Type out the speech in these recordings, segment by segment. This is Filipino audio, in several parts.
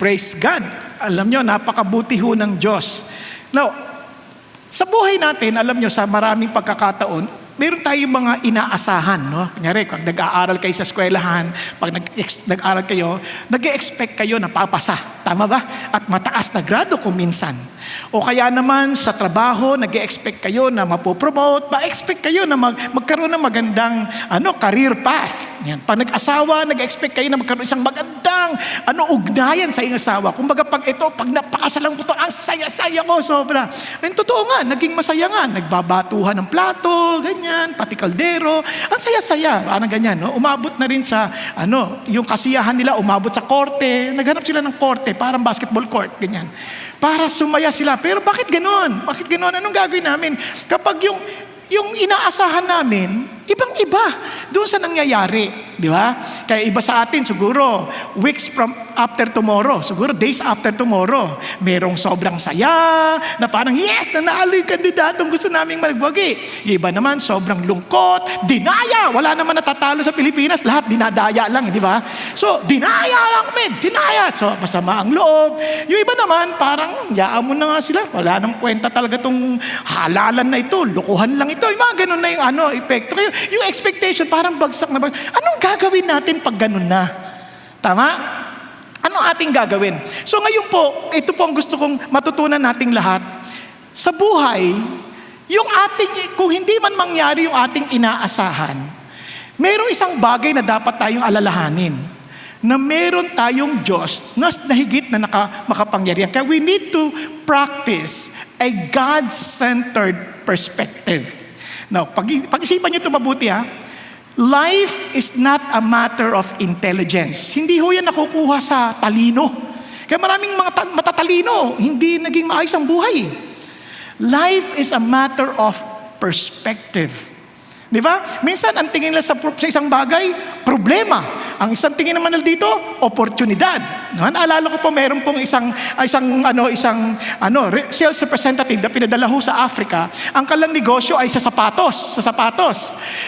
Praise God. Alam nyo, napakabuti ho ng Diyos. Now, sa buhay natin, alam nyo, sa maraming pagkakataon, meron tayong mga inaasahan, no? Kunyari, pag nag-aaral kayo sa eskwelahan, pag nag-aaral kayo, nag-expect kayo na papasa. Tama ba? At mataas na grado kung minsan. O kaya naman sa trabaho, nag-expect kayo na mapopromote, ma-expect kayo na magkaroon ng magandang career path. Yan. Pag nag-asawa, nag-expect kayo na magkaroon isang magandang ugnayan sa inyong asawa. Kumbaga pag napakasalan ko to, ang saya-saya ko, sobra. And totoo nga, naging masaya nga. Nagbabatuhan ng plato, ganyan, pati kaldero. Ang saya-saya, parang ganyan. No? Umabot na rin sa, yung kasiyahan nila, umabot sa korte. Naghanap sila ng korte, parang basketball court, ganyan. Para sumaya sila. Pero bakit ganon? Bakit ganon? Anong gagawin namin? Kapag yung inaasahan namin, ibang-iba doon sa nangyayari. Di ba? Kaya iba sa atin, siguro, weeks from after tomorrow, siguro days after tomorrow, merong sobrang saya, na parang, yes, nanalo yung kandidatong gusto naming magbagi. Iba naman, sobrang lungkot, dinaya, wala naman natatalo sa Pilipinas, lahat dinadaya lang, di ba? So, dinaya lang kami, dinaya. So, masama ang loob. Yung iba naman, parang, yaan mo na nga sila, wala nang kwenta talaga tong halalan na ito, lukuhan lang ito. Yung mga ganun na yung epekto. Kaya yung expectation, parang bagsak na bagsak. Anong gagawin natin pag ganun na? Tama? Anong ating gagawin? So ngayon po, ito po ang gusto kong matutunan nating lahat. Sa buhay, kung hindi man mangyari yung ating inaasahan, mayroong isang bagay na dapat tayong alalahanin, na meron tayong Diyos na higit na makapangyarihan. Kaya we need to practice a God-centered perspective. Now, pag-isipan nyo ito mabuti ha. Life is not a matter of intelligence. Hindi ho yan nakukuha sa talino. Kaya maraming mga matatalino, hindi naging maayos ang buhay. Life is a matter of perspective. Di ba? Minsan, ang tingin nila sa isang bagay, problema. Ang isang tingin naman nila dito, oportunidad. Naalala ko po, meron pong isang sales representative na pinadala ho sa Africa. Ang kalang negosyo ay sa sapatos.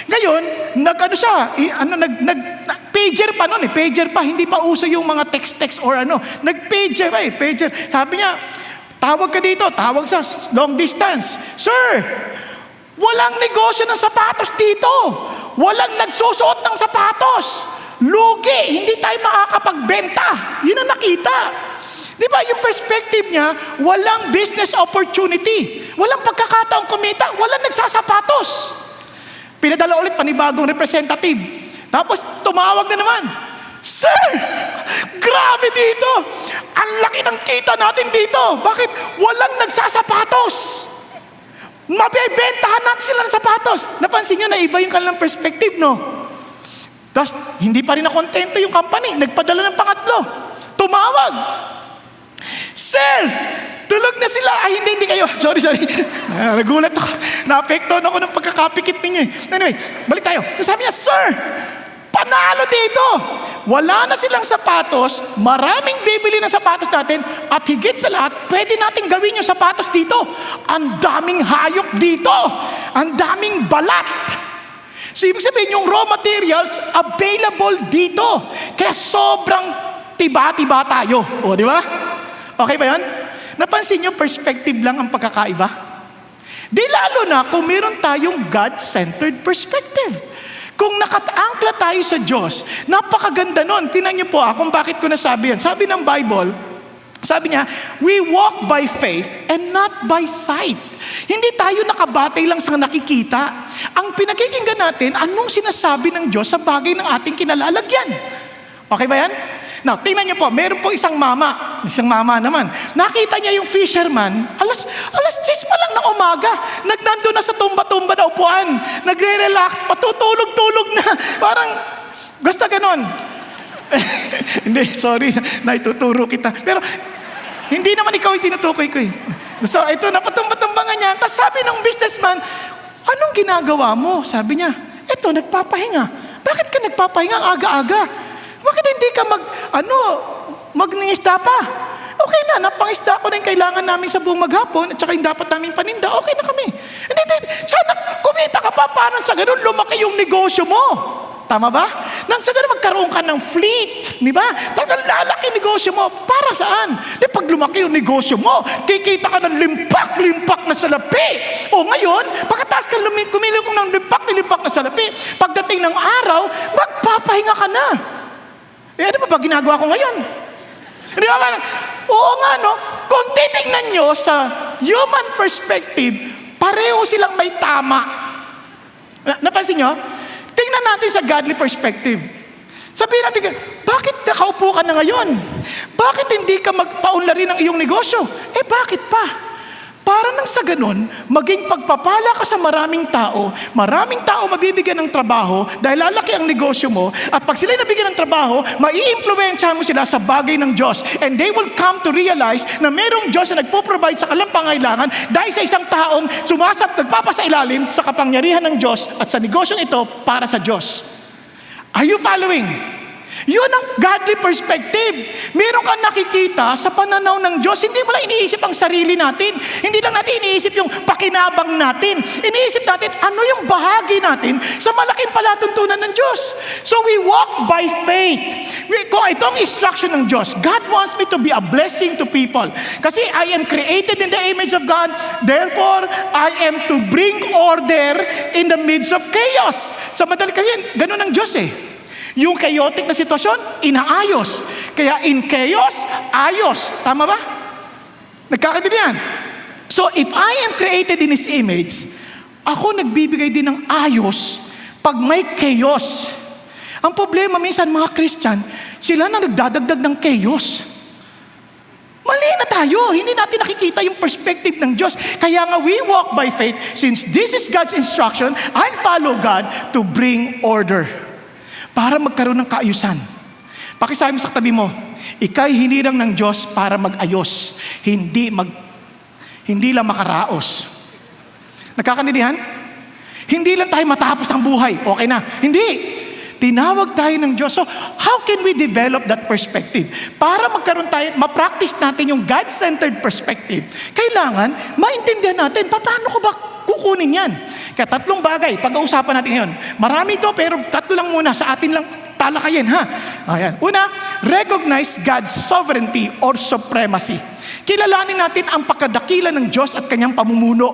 Ngayon, pager pa noon pager pa, hindi pa uso yung mga text or nag-pager pager. Sabi niya, tawag ka dito, tawag sa long distance. Sir, walang negosyo ng sapatos dito. Walang nagsusuot ng sapatos. Lugi, hindi tayo makakapagbenta. Yun ang nakita. Di ba, yung perspective niya, walang business opportunity. Walang pagkakataong kumita. Walang nagsasapatos. Pinadala ulit panibagong representative. Tapos tumawag na naman. Sir, grabe dito. Ang laki ng kita natin dito. Bakit? Walang nagsasapatos. Mabibentahan natin sila ng sapatos. Napansin nyo na iba yung kanilang perspective, no? Tapos, hindi pa rin nakontento yung company. Nagpadala ng pangatlo. Tumawag. Sir, tulog na sila. Ay, hindi kayo. Sorry. Nagulat ako. Naapektuhan ako ng pagkakapikit ninyo. Anyway, balik tayo. Sabi niya, Sir, panalo dito. Wala na silang sapatos, maraming bibili ng sapatos natin, at higit sa lahat, pwede natin gawin yung sapatos dito. Ang daming hayop dito. Ang daming balat. So, ibig sabihin, yung raw materials available dito. Kaya sobrang tiba-tiba tayo. O, di ba? Okay ba yan? Napansin nyo, perspective lang ang pagkakaiba? Di lalo na kung meron tayong God-centered perspective. Kung nakatangkla tayo sa Diyos, napakaganda nun. Tingnan niyo po kung bakit ko nasabi yan. Sabi ng Bible, sabi niya, we walk by faith and not by sight. Hindi tayo nakabatay lang sa nakikita. Ang pinakikinggan natin, anong sinasabi ng Diyos sa bagay ng ating kinalalagyan. Okay ba yan? Now, tingnan niyo po, meron po isang mama naman. Nakita niya yung fisherman, alas 10 pa lang ng umaga, nagdando na sa tumba-tumba na upuan, nagre-relax, patutulog-tulog na, parang, basta ganon. Hindi, sorry, naituturo kita. Pero, hindi naman ikaw yung tinutukoy ko eh. So, ito, napatumba-tumbangan niya, tapos sabi ng businessman, anong ginagawa mo? Sabi niya, ito, nagpapahinga. Bakit ka nagpapahinga ang aga-aga? Bakit hindi ka magningisda pa? Okay na, napangisda ko na yung kailangan namin sa buong maghapon at saka yung dapat namin paninda, okay na kami. Hindi, sana kumita ka pa, parang sa ganun lumaki yung negosyo mo. Tama ba? Nang sa ganun magkaroon ka ng fleet, di ba? Talagang lalaki negosyo mo. Para saan? Di pag lumaki yung negosyo mo, kikita ka ng limpak na salapi. O ngayon, pagkatapos ka kumili ko ng limpak na salapi, pagdating ng araw, magpapahinga ka na. Eh, ano ba ginagawa ko ngayon? Di ba? Oo nga, no? Kung titignan nyo sa human perspective, pareho silang may tama. Napansin nyo? Tingnan natin sa godly perspective. Sabihin natin, bakit nakaupo ka na ngayon? Bakit hindi ka magpaunlari ng iyong negosyo? Eh bakit pa? Para nang sa ganun, maging pagpapala ka sa maraming tao mabibigyan ng trabaho dahil lalaki ang negosyo mo, at pag sila'y nabigyan ng trabaho, mai-impluwensyahan mo sila sa bagay ng Diyos, and they will come to realize na merong Diyos na nagpo-provide sa kanilang pangailangan dahil sa isang taong nagpapasailalim sa kapangyarihan ng Diyos at sa negosyong ito para sa Diyos. Are you following? Yun ang godly perspective. Meron kang nakikita sa pananaw ng Diyos. Hindi mo lang iniisip ang sarili natin. Hindi lang natin iniisip yung pakinabang natin. Iniisip natin ano yung bahagi natin sa malaking palatuntunan ng Diyos. So we walk by faith. Kung itong instruction ng Diyos, God wants me to be a blessing to people. Kasi I am created in the image of God. Therefore, I am to bring order in the midst of chaos. Sa madali kasi, ganun ang Diyos eh. Yung chaotic na sitwasyon, inaayos. Kaya in chaos, ayos. Tama ba? Nagkakaintindihan? So if I am created in His image, ako nagbibigay din ng ayos pag may chaos. Ang problema minsan mga Christian, sila na nagdadagdag ng chaos. Mali na tayo. Hindi natin nakikita yung perspective ng Diyos. Kaya nga we walk by faith. Since this is God's instruction, I follow God to bring order. Para magkaroon ng kaayusan. Pakisabi mo sa katabi mo, ika'y hinirang ng Diyos para mag-ayos, hindi lang makaraos. Nagkakaintindihan? Hindi lang tayo matapos ang buhay, okay na. Hindi. Tinawag tayo ng Diyos. So, how can we develop that perspective? Para magkaroon tayo, ma-practice natin yung God-centered perspective, kailangan maintindihan natin, paano ko ba kukunin yan? Kaya 3 bagay, pag-uusapan natin ngayon. Marami ito, pero 3 lang muna, sa atin lang talakayin, ha? Ayan. Una, recognize God's sovereignty or supremacy. Kilalanin natin ang pagkadakila ng Diyos at kanyang pamumuno.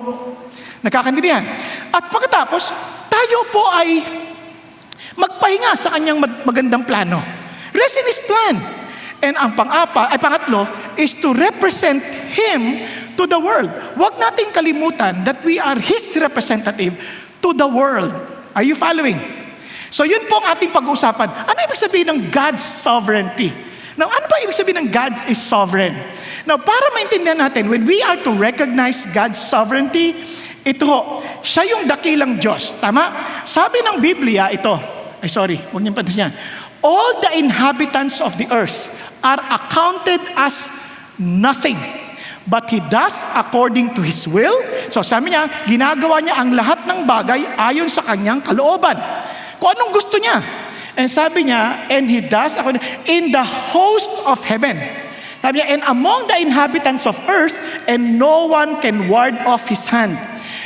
Nakakaintindihan? At pagkatapos, tayo po ay magpahinga sa kanyang magandang plano. Rest in His plan. And ang pangatlo is to represent Him to the world. Huwag nating kalimutan that we are His representative to the world. Are you following? So yun po ang ating pag-uusapan. Ano ibig sabihin ng God's sovereignty? Now, ano ba ibig sabihin ng God is sovereign? Now, para maintindihan natin, when we are to recognize God's sovereignty, siya yung dakilang Diyos. Tama? Sabi ng Biblia, huwag niyong pantasin yan. All the inhabitants of the earth are accounted as nothing, but He does according to His will. So sabi niya, ginagawa niya ang lahat ng bagay ayon sa kanyang kalooban. Kung anong gusto niya. And sabi niya, and He does according in the host of heaven. Sabi niya, and among the inhabitants of earth, and no one can ward off His hand.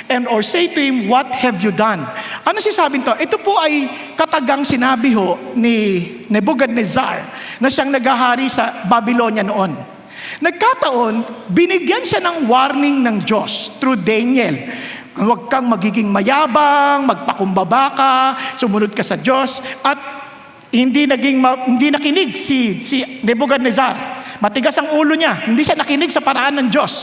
And or say to him, what have you done? Ano sinasabi to? Ito po ay katagang sinabi ni Nebuchadnezzar na siyang naghahari sa Babylonia noon. Nagkataon, binigyan siya ng warning ng Diyos through Daniel. Huwag kang magiging mayabang, magpakumbaba ka, sumunod ka sa Diyos. At hindi nakinig si Nebuchadnezzar. Matigas ang ulo niya. Hindi siya nakinig sa paraan ng Diyos.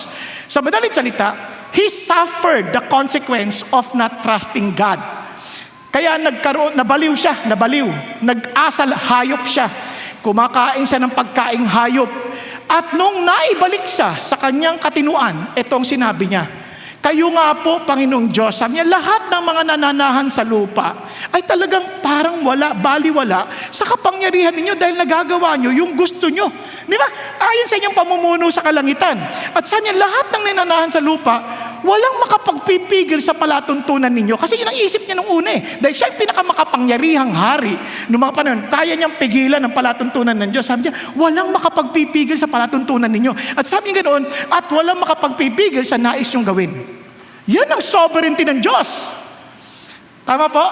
Sa madalit salita, he suffered the consequence of not trusting God. Kaya nabaliw siya. Nag-asal, hayop siya. Kumakain siya ng pagkaing hayop. At nung naibalik siya sa kanyang katinuan, itong sinabi niya, kayo nga po, Panginoong Diyos, sabi niya, lahat ng mga nananahan sa lupa ay talagang parang baliwala sa kapangyarihan ninyo dahil nagagawa nyo yung gusto nyo. Di ba? Ayon sa inyong pamumuno sa kalangitan. At sabi niya, lahat ng nananahan sa lupa, walang makapagpipigil sa palatuntunan ninyo. Kasi yun ang isip niya nung una eh. Dahil siya yung pinakamakapangyarihang hari noong mga panahon. Kaya niyang pigilan ang palatuntunan ng Diyos. Sabi niya, walang makapagpipigil sa palatuntunan ninyo. At sabi niya ganoon, at walang makapagpipigil sa nais niyong gawin. Yan ang sovereignty ng Diyos. Tama po?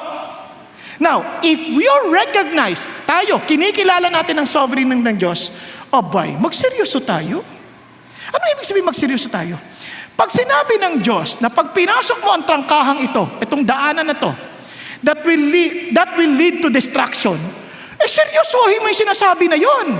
Now, if we are recognized, tayo, kinikilala natin ang sovereign ng Diyos, abay, magseryoso tayo. Ano ibig sabihin magseryoso tayo? Pag sinabi ng Diyos na pag pinasok mo ang trangkahang ito, itong daanan na to, that will lead to destruction, seryosohin mo yung sinasabi na yon.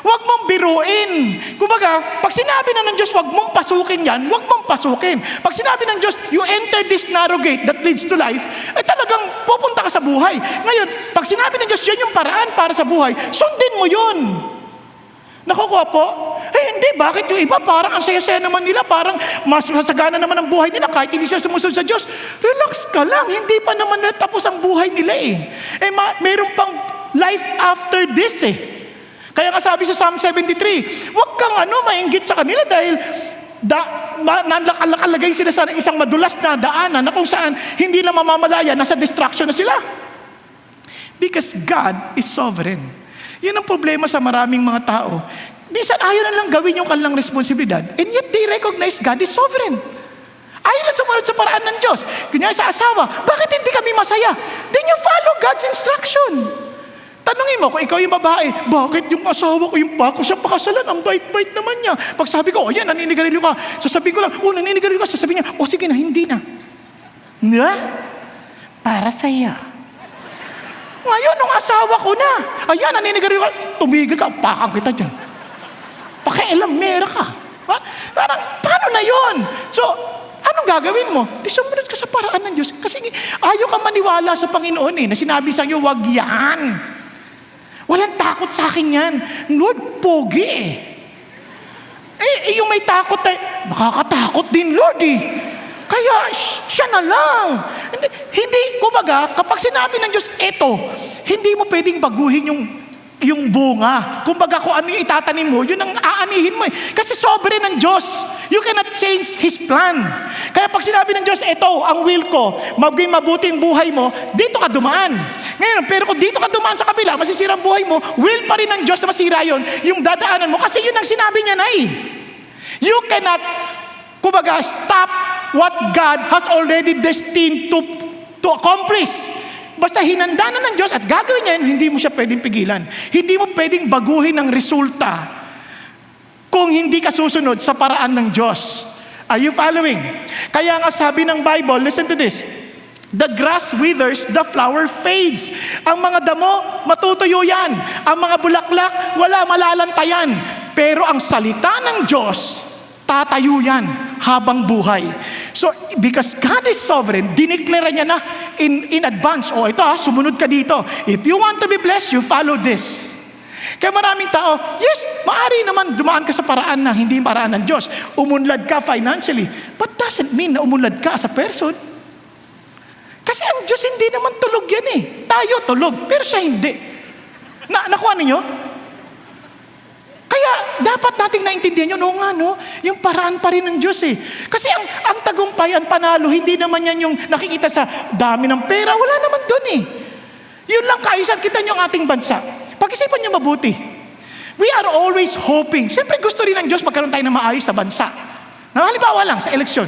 Huwag mong biruin. Kumbaga, pag sinabi na ng Diyos, huwag mong pasukin yan, huwag mong pasukin. Pag sinabi ng Diyos, you enter this narrow gate that leads to life, talagang pupunta ka sa buhay. Ngayon, pag sinabi ng Diyos, yan yung paraan para sa buhay, sundin mo yun. Nakukuha po? Hindi, bakit yung iba parang ang saya-saya naman nila, parang mas masagana naman ang buhay nila kahit hindi sila sumusunod sa Diyos. Relax ka lang, hindi pa naman natapos ang buhay nila meron pang life after this Kaya nga sabi sa Psalm 73, huwag kang mainggit sa kanila dahil nakalagay sila sa isang madulas na daanan na kung saan hindi na mamamalaya, nasa destruction na sila. Because God is sovereign. Yun ang problema sa maraming mga tao. Minsan ayaw na lang gawin yung kanilang responsibilidad, and yet they recognize God is sovereign. Ayaw na sumunod sa paraan ng Diyos. Kunyari sa asawa, bakit hindi kami masaya? Then you follow God's instruction. Tanungin mo, kung ikaw yung babae, bakit yung asawa ko, yung bako siya pakasalan, ang bait-bait naman niya. Pag sabi ko, yan, naninigarilyo ka. Sasabihin ko lang, naninigarilyo ka. Sasabihin niya, sige na, hindi na. Nga? Para sa'yo. Ngayon, nung asawa ko na, ayan, naninigarilyo ka. Tumigil ka, pakang kita dyan. Pakialamera ka. Parang, paano na yon? So, anong gagawin mo? Di sumunod ka sa paraan ng Diyos. Kasi ayaw ka maniwala sa Panginoon na sinabi sa iyo, wag yan. Walang takot sa akin yan. Lord, pogi yung may takot nakakatakot din, Lord Kaya, siya na lang. Hindi, kumbaga, kapag sinabi ng Diyos, hindi mo pwedeng baguhin yung bunga. Kumbaga, kung ano yung itatanim mo, yun ang aanihin mo Kasi sovereign ng Diyos. You cannot change His plan. Kaya pag sinabi ng Diyos, ang will ko, maging mabuti ang buhay mo, dito ka dumaan. Ngayon, pero kung dito ka dumaan sa kabila, masisira ang buhay mo, will pa rin ng Diyos na masira yun, yung dadaanan mo, kasi yun ang sinabi niya You cannot, kumbaga, stop what God has already destined to accomplish. Basta hinanda na ng Diyos at gagawin niya, hindi mo siya pwedeng pigilan. Hindi mo pwedeng baguhin ang resulta kung hindi ka susunod sa paraan ng Diyos. Are you following? Kaya nga sabi ng Bible, listen to this, the grass withers, the flower fades. Ang mga damo, matutuyo yan. Ang mga bulaklak, wala, malalantayan. Pero ang salita ng Diyos, tatayo yan habang buhay. So, because God is sovereign, dineklara niya na in advance, ito sumunod ka dito. If you want to be blessed, you follow this. Kaya maraming tao, yes, maaari naman dumaan ka sa paraan na hindi paraan ng Diyos. Umunlad ka financially. But doesn't mean na umunlad ka as a person. Kasi ang Diyos hindi naman tulog yan Tayo tulog, pero siya hindi. Nakuha ninyo? Kaya dapat nating naintindihan yun, yung paraan pa rin ng Diyos Kasi ang tagumpay, ang panalo, hindi naman yan yung nakikita sa dami ng pera. Wala naman dun Yun lang kaisang kita nyo ang ating bansa. Pag-isipan nyo mabuti. We are always hoping. Siyempre gusto rin ng Diyos magkaroon tayo ng maayos na bansa. Halimbawa lang sa eleksyon.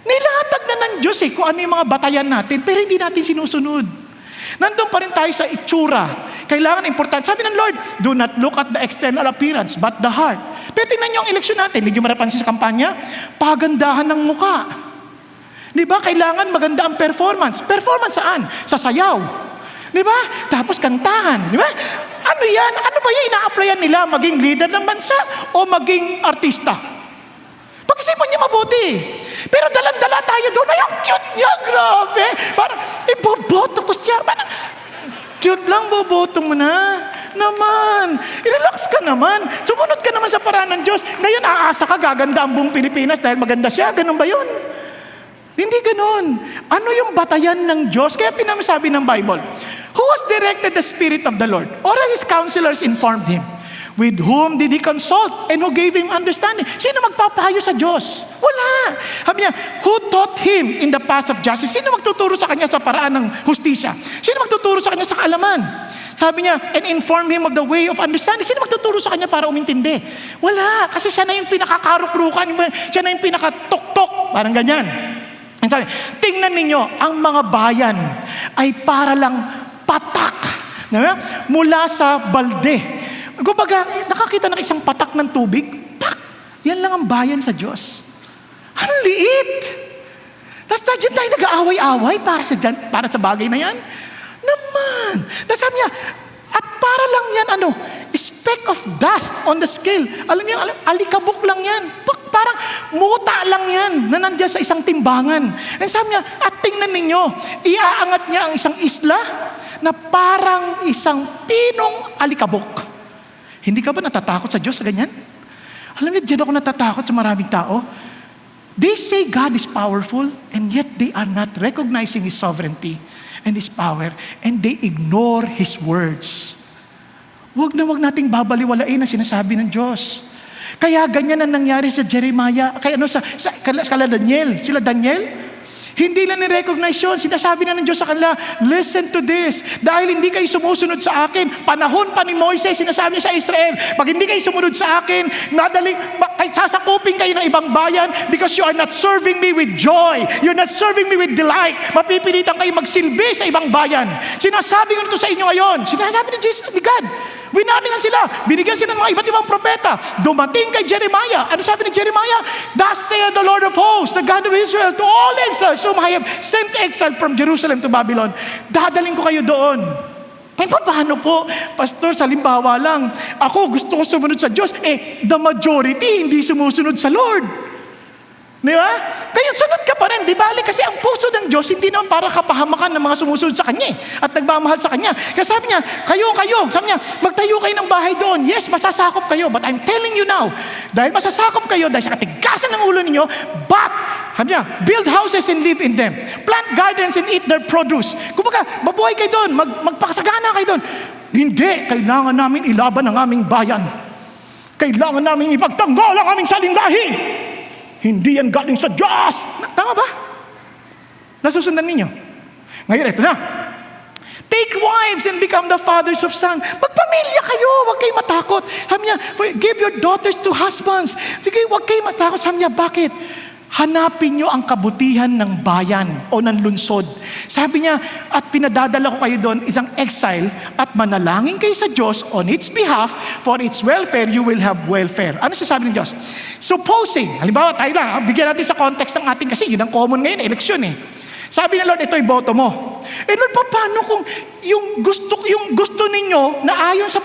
Nilatag na ng Diyos kung ano yung mga batayan natin, pero hindi natin sinusunod. Nandun pa rin tayo sa itsura. Kailangan importante. Sabi ng Lord, do not look at the external appearance, but the heart. Pero tingnan nyo ang eleksyon natin. Hindi nyo marapansin sa kampanya? Pagandahan ng muka. Di ba? Kailangan maganda ang performance. Performance saan? Sa sayaw. Di ba? Tapos kantahan. Di ba? Ano yan? Ano ba yung ina-applyan nila? Maging leader ng bansa o maging artista? Pag-isipan niyo mabuti. Pero dalan-dala tayo doon. Ay, ang cute niya, grabe. Parang, iboboto ko siya. Parang, cute lang, boboto mo na. Naman. I-relax ka naman. Sumunod ka naman sa paraan ng Diyos. Ngayon, aasa ka, gaganda ang buong Pilipinas dahil maganda siya. Ganun ba yun? Hindi ganun. Ano yung batayan ng Diyos? Kaya sabi ng Bible, who has directed the Spirit of the Lord? Or his counselors informed him? With whom did he consult? And who gave him understanding? Sino magpapahayo sa Diyos? Wala. Sabi niya, who taught him in the path of justice? Sino magtuturo sa kanya sa paraan ng hustisya? Sino magtuturo sa kanya sa kaalaman? Sabi niya, and inform him of the way of understanding. Sino magtuturo sa kanya para umintindi? Wala. Kasi siya na yung pinakakarukrukan. Siya na yung pinakatok-tok. Parang ganyan. Tingnan ninyo, ang mga bayan ay para lang Diba? Mula sa balde. Kumbaga, nakakita ng isang patak ng tubig, pak! Yan lang ang bayan sa Diyos. Ang liit! Tapos dyan tayo nag-aaway-away para sa bagay na yan. Naman! Tapos sabi niya, at para lang yan, speck of dust on the scale. Alam niyo, alikabok lang yan. Parang muta lang yan na nandiyan sa isang timbangan. And sabi niya, at tingnan ninyo, iaangat niya ang isang isla na parang isang pinong alikabok. Hindi ka ba natatakot sa Diyos sa ganyan? Alam niyo, diyan ako natatakot sa maraming tao. They say God is powerful and yet they are not recognizing His sovereignty and His power and they ignore His words. Huwag nating babaliwalain ang sinasabi ng Diyos. Kaya ganyan ang nangyari sa Jeremiah, kala Daniel. Sila Daniel, hindi lang ni-recognize yun. Sinasabi na ng Diyos sa kanila, listen to this. Dahil hindi kayo sumusunod sa akin, panahon pa ni Moises, sinasabi niya sa Israel, pag hindi kayo sumunod sa akin, sasakupin kayo ng ibang bayan because you are not serving me with joy. You're not serving me with delight. Mapipilitan kayo magsilbi sa ibang bayan. Sinasabi ko ito sa inyo ngayon. Sinasabi ni God. Winaningan sila. Binigyan sila ng mga iba't ibang propeta. Dumating kay Jeremiah. Ano sabi ni Jeremiah? Thus saith the Lord of hosts, the God of Israel, to all exiles whom I have sent exile from Jerusalem to Babylon. Dadaling ko kayo doon. Paano po? Pastor, sa limbawa lang, ako gusto ko sumunod sa Diyos. The majority hindi sumusunod sa Lord. Di ba? Kaya sunod ka pa rin. Di bali kasi ang puso ng Diyos hindi naman para kapahamakan ng mga sumusunod sa Kanya at nagmamahal sa Kanya. Kaya sabi niya, kayo, sabi niya, magtayo kayo ng bahay doon. Yes, masasakop kayo, but I'm telling you now, dahil masasakop kayo, dahil sa katigasan ng ulo ninyo, but, sabi niya, build houses and live in them. Plant gardens and eat their produce. Kumbaga, mabuhay kayo doon, magpakasagana kayo doon. Hindi, kailangan namin ilaban ang aming bayan. Kailangan namin ipagtanggol ang aming salindahi. Hindi yan galing sa Diyos. Tama ba? Nasusundan ninyo? Ngayon, ito na. Take wives and become the fathers of sons. Magpamilya kayo, huwag kayo matakot. Sabi niya, give your daughters to husbands. Sige, huwag kayo matakot. Sabi niya, bakit? Hanapin niyo ang kabutihan ng bayan o ng lunsod. Sabi niya, at pinadadala ko kayo doon, isang exile, at manalangin kayo sa Diyos on its behalf, for its welfare, you will have welfare. Ano sasabi ng Diyos? Supposing, halimbawa tayo na, bigyan natin sa context ng ating, kasi yun ang common ngayon, eleksyon eh. Sabi ng Lord, ito'y boto mo. Lord, paano kung yung gusto ninyo na ayon sa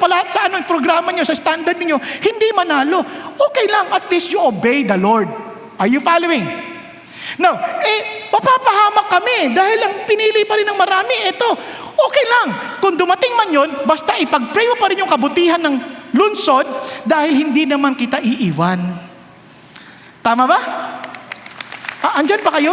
programa niyo, sa standard niyo, hindi manalo? Okay lang, at least you obey the Lord. Are you following? Now, mapapahamak kami dahil ang pinili pa rin ng marami, okay lang. Kung dumating man yon, basta ipag-pray mo pa rin yung kabutihan ng lunsod dahil hindi naman kita iiwan. Tama ba? Andyan pa kayo?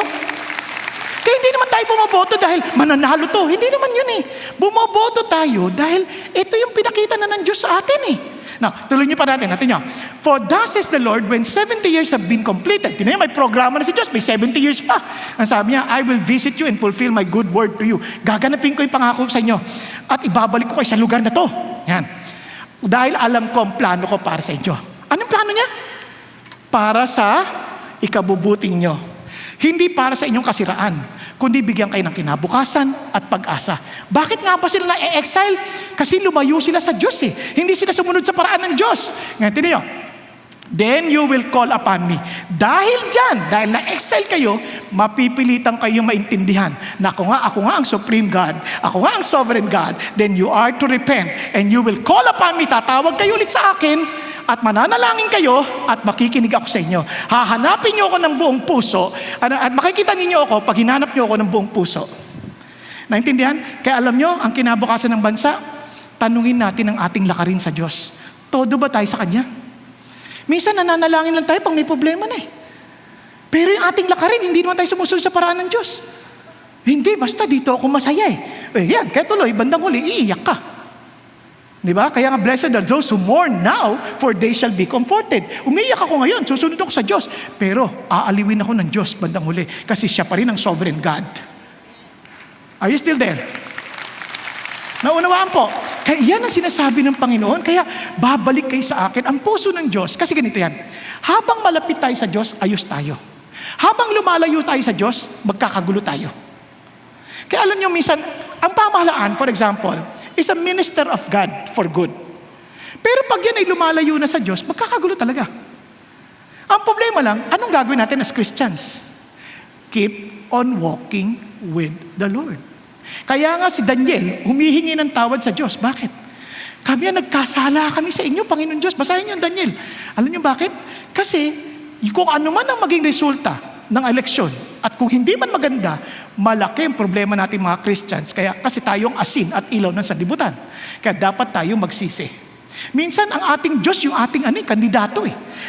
Kaya hindi naman tayo bumoboto dahil mananalo to. Hindi naman yun eh. Bumoboto tayo dahil ito yung pinakita na ng Diyos sa atin eh. Now, tuloy niyo pa natin nyo. For thus says the Lord, when 70 years have been completed, tinan niyo, may programa na si Diyos, may 70 years pa. Ang sabi niya, I will visit you and fulfill my good word to you. Gaganapin ko yung pangako sa inyo at ibabalik ko kayo sa lugar na to. Yan. Dahil alam ko ang plano ko para sa inyo. Anong plano niya? Para sa ikabubuting nyo. Hindi para sa inyong kasiraan, kundi bigyan kayo ng kinabukasan at pag-asa. Bakit nga ba sila na-exile? Kasi lumayo sila sa Diyos eh. Hindi sila sumunod sa paraan ng Diyos. Ngayon, tinan nyo. Then you will call upon me. Dahil na-exile kayo, mapipilitan kayong maintindihan na ako nga ang supreme God, ako nga ang sovereign God, then you are to repent and you will call upon me, tatawag kayo ulit sa akin at mananalangin kayo at makikinig ako sa inyo. Hahanapin niyo ako ng buong puso at makikita ninyo ako pag hinanap niyo ako ng buong puso. Naintindihan? Kaya alam niyo, ang kinabukasan ng bansa, tanungin natin ang ating lakarin sa Diyos. Todo ba tayo sa Kanya? Minsan nananalangin lang tayo pag may problema na eh. Pero yung ating lakarin, hindi naman tayo sumusunod sa paraan ng Diyos. Hindi, basta dito ako masaya eh. Yan, kaya tuloy, bandang huli, iiyak ka. Diba? Kaya nga, blessed are those who mourn now, for they shall be comforted. Umiiyak ako ngayon, susunod ako sa Diyos. Pero aaliwin ako ng Diyos bandang huli, kasi siya pa rin ang sovereign God. Are you still there? Naunawaan po. Kaya yan ang sinasabi ng Panginoon. Kaya babalik kayo sa akin. Ang puso ng Diyos, kasi ganito yan. Habang malapit tayo sa Diyos, ayos tayo. Habang lumalayo tayo sa Diyos, magkakagulo tayo. Kaya alam niyo minsan, ang pamahalaan, for example, is a minister of God for good. Pero pag yan ay lumalayo na sa Diyos, magkakagulo talaga. Ang problema lang, anong gagawin natin as Christians? Keep on walking with the Lord. Kaya nga si Daniel, humihingi ng tawad sa Diyos. Bakit? Kami nagkasala kami sa inyo, Panginoon Diyos. Basahin niyo ang Daniel. Alam niyo bakit? Kasi kung ano man ang maging resulta ng eleksyon, at kung hindi man maganda, malaki ang problema natin mga Christians. Kaya kasi tayong asin at ilaw ng sanlibutan. Kaya dapat tayo magsisi. Minsan ang ating Diyos, yung ating kandidato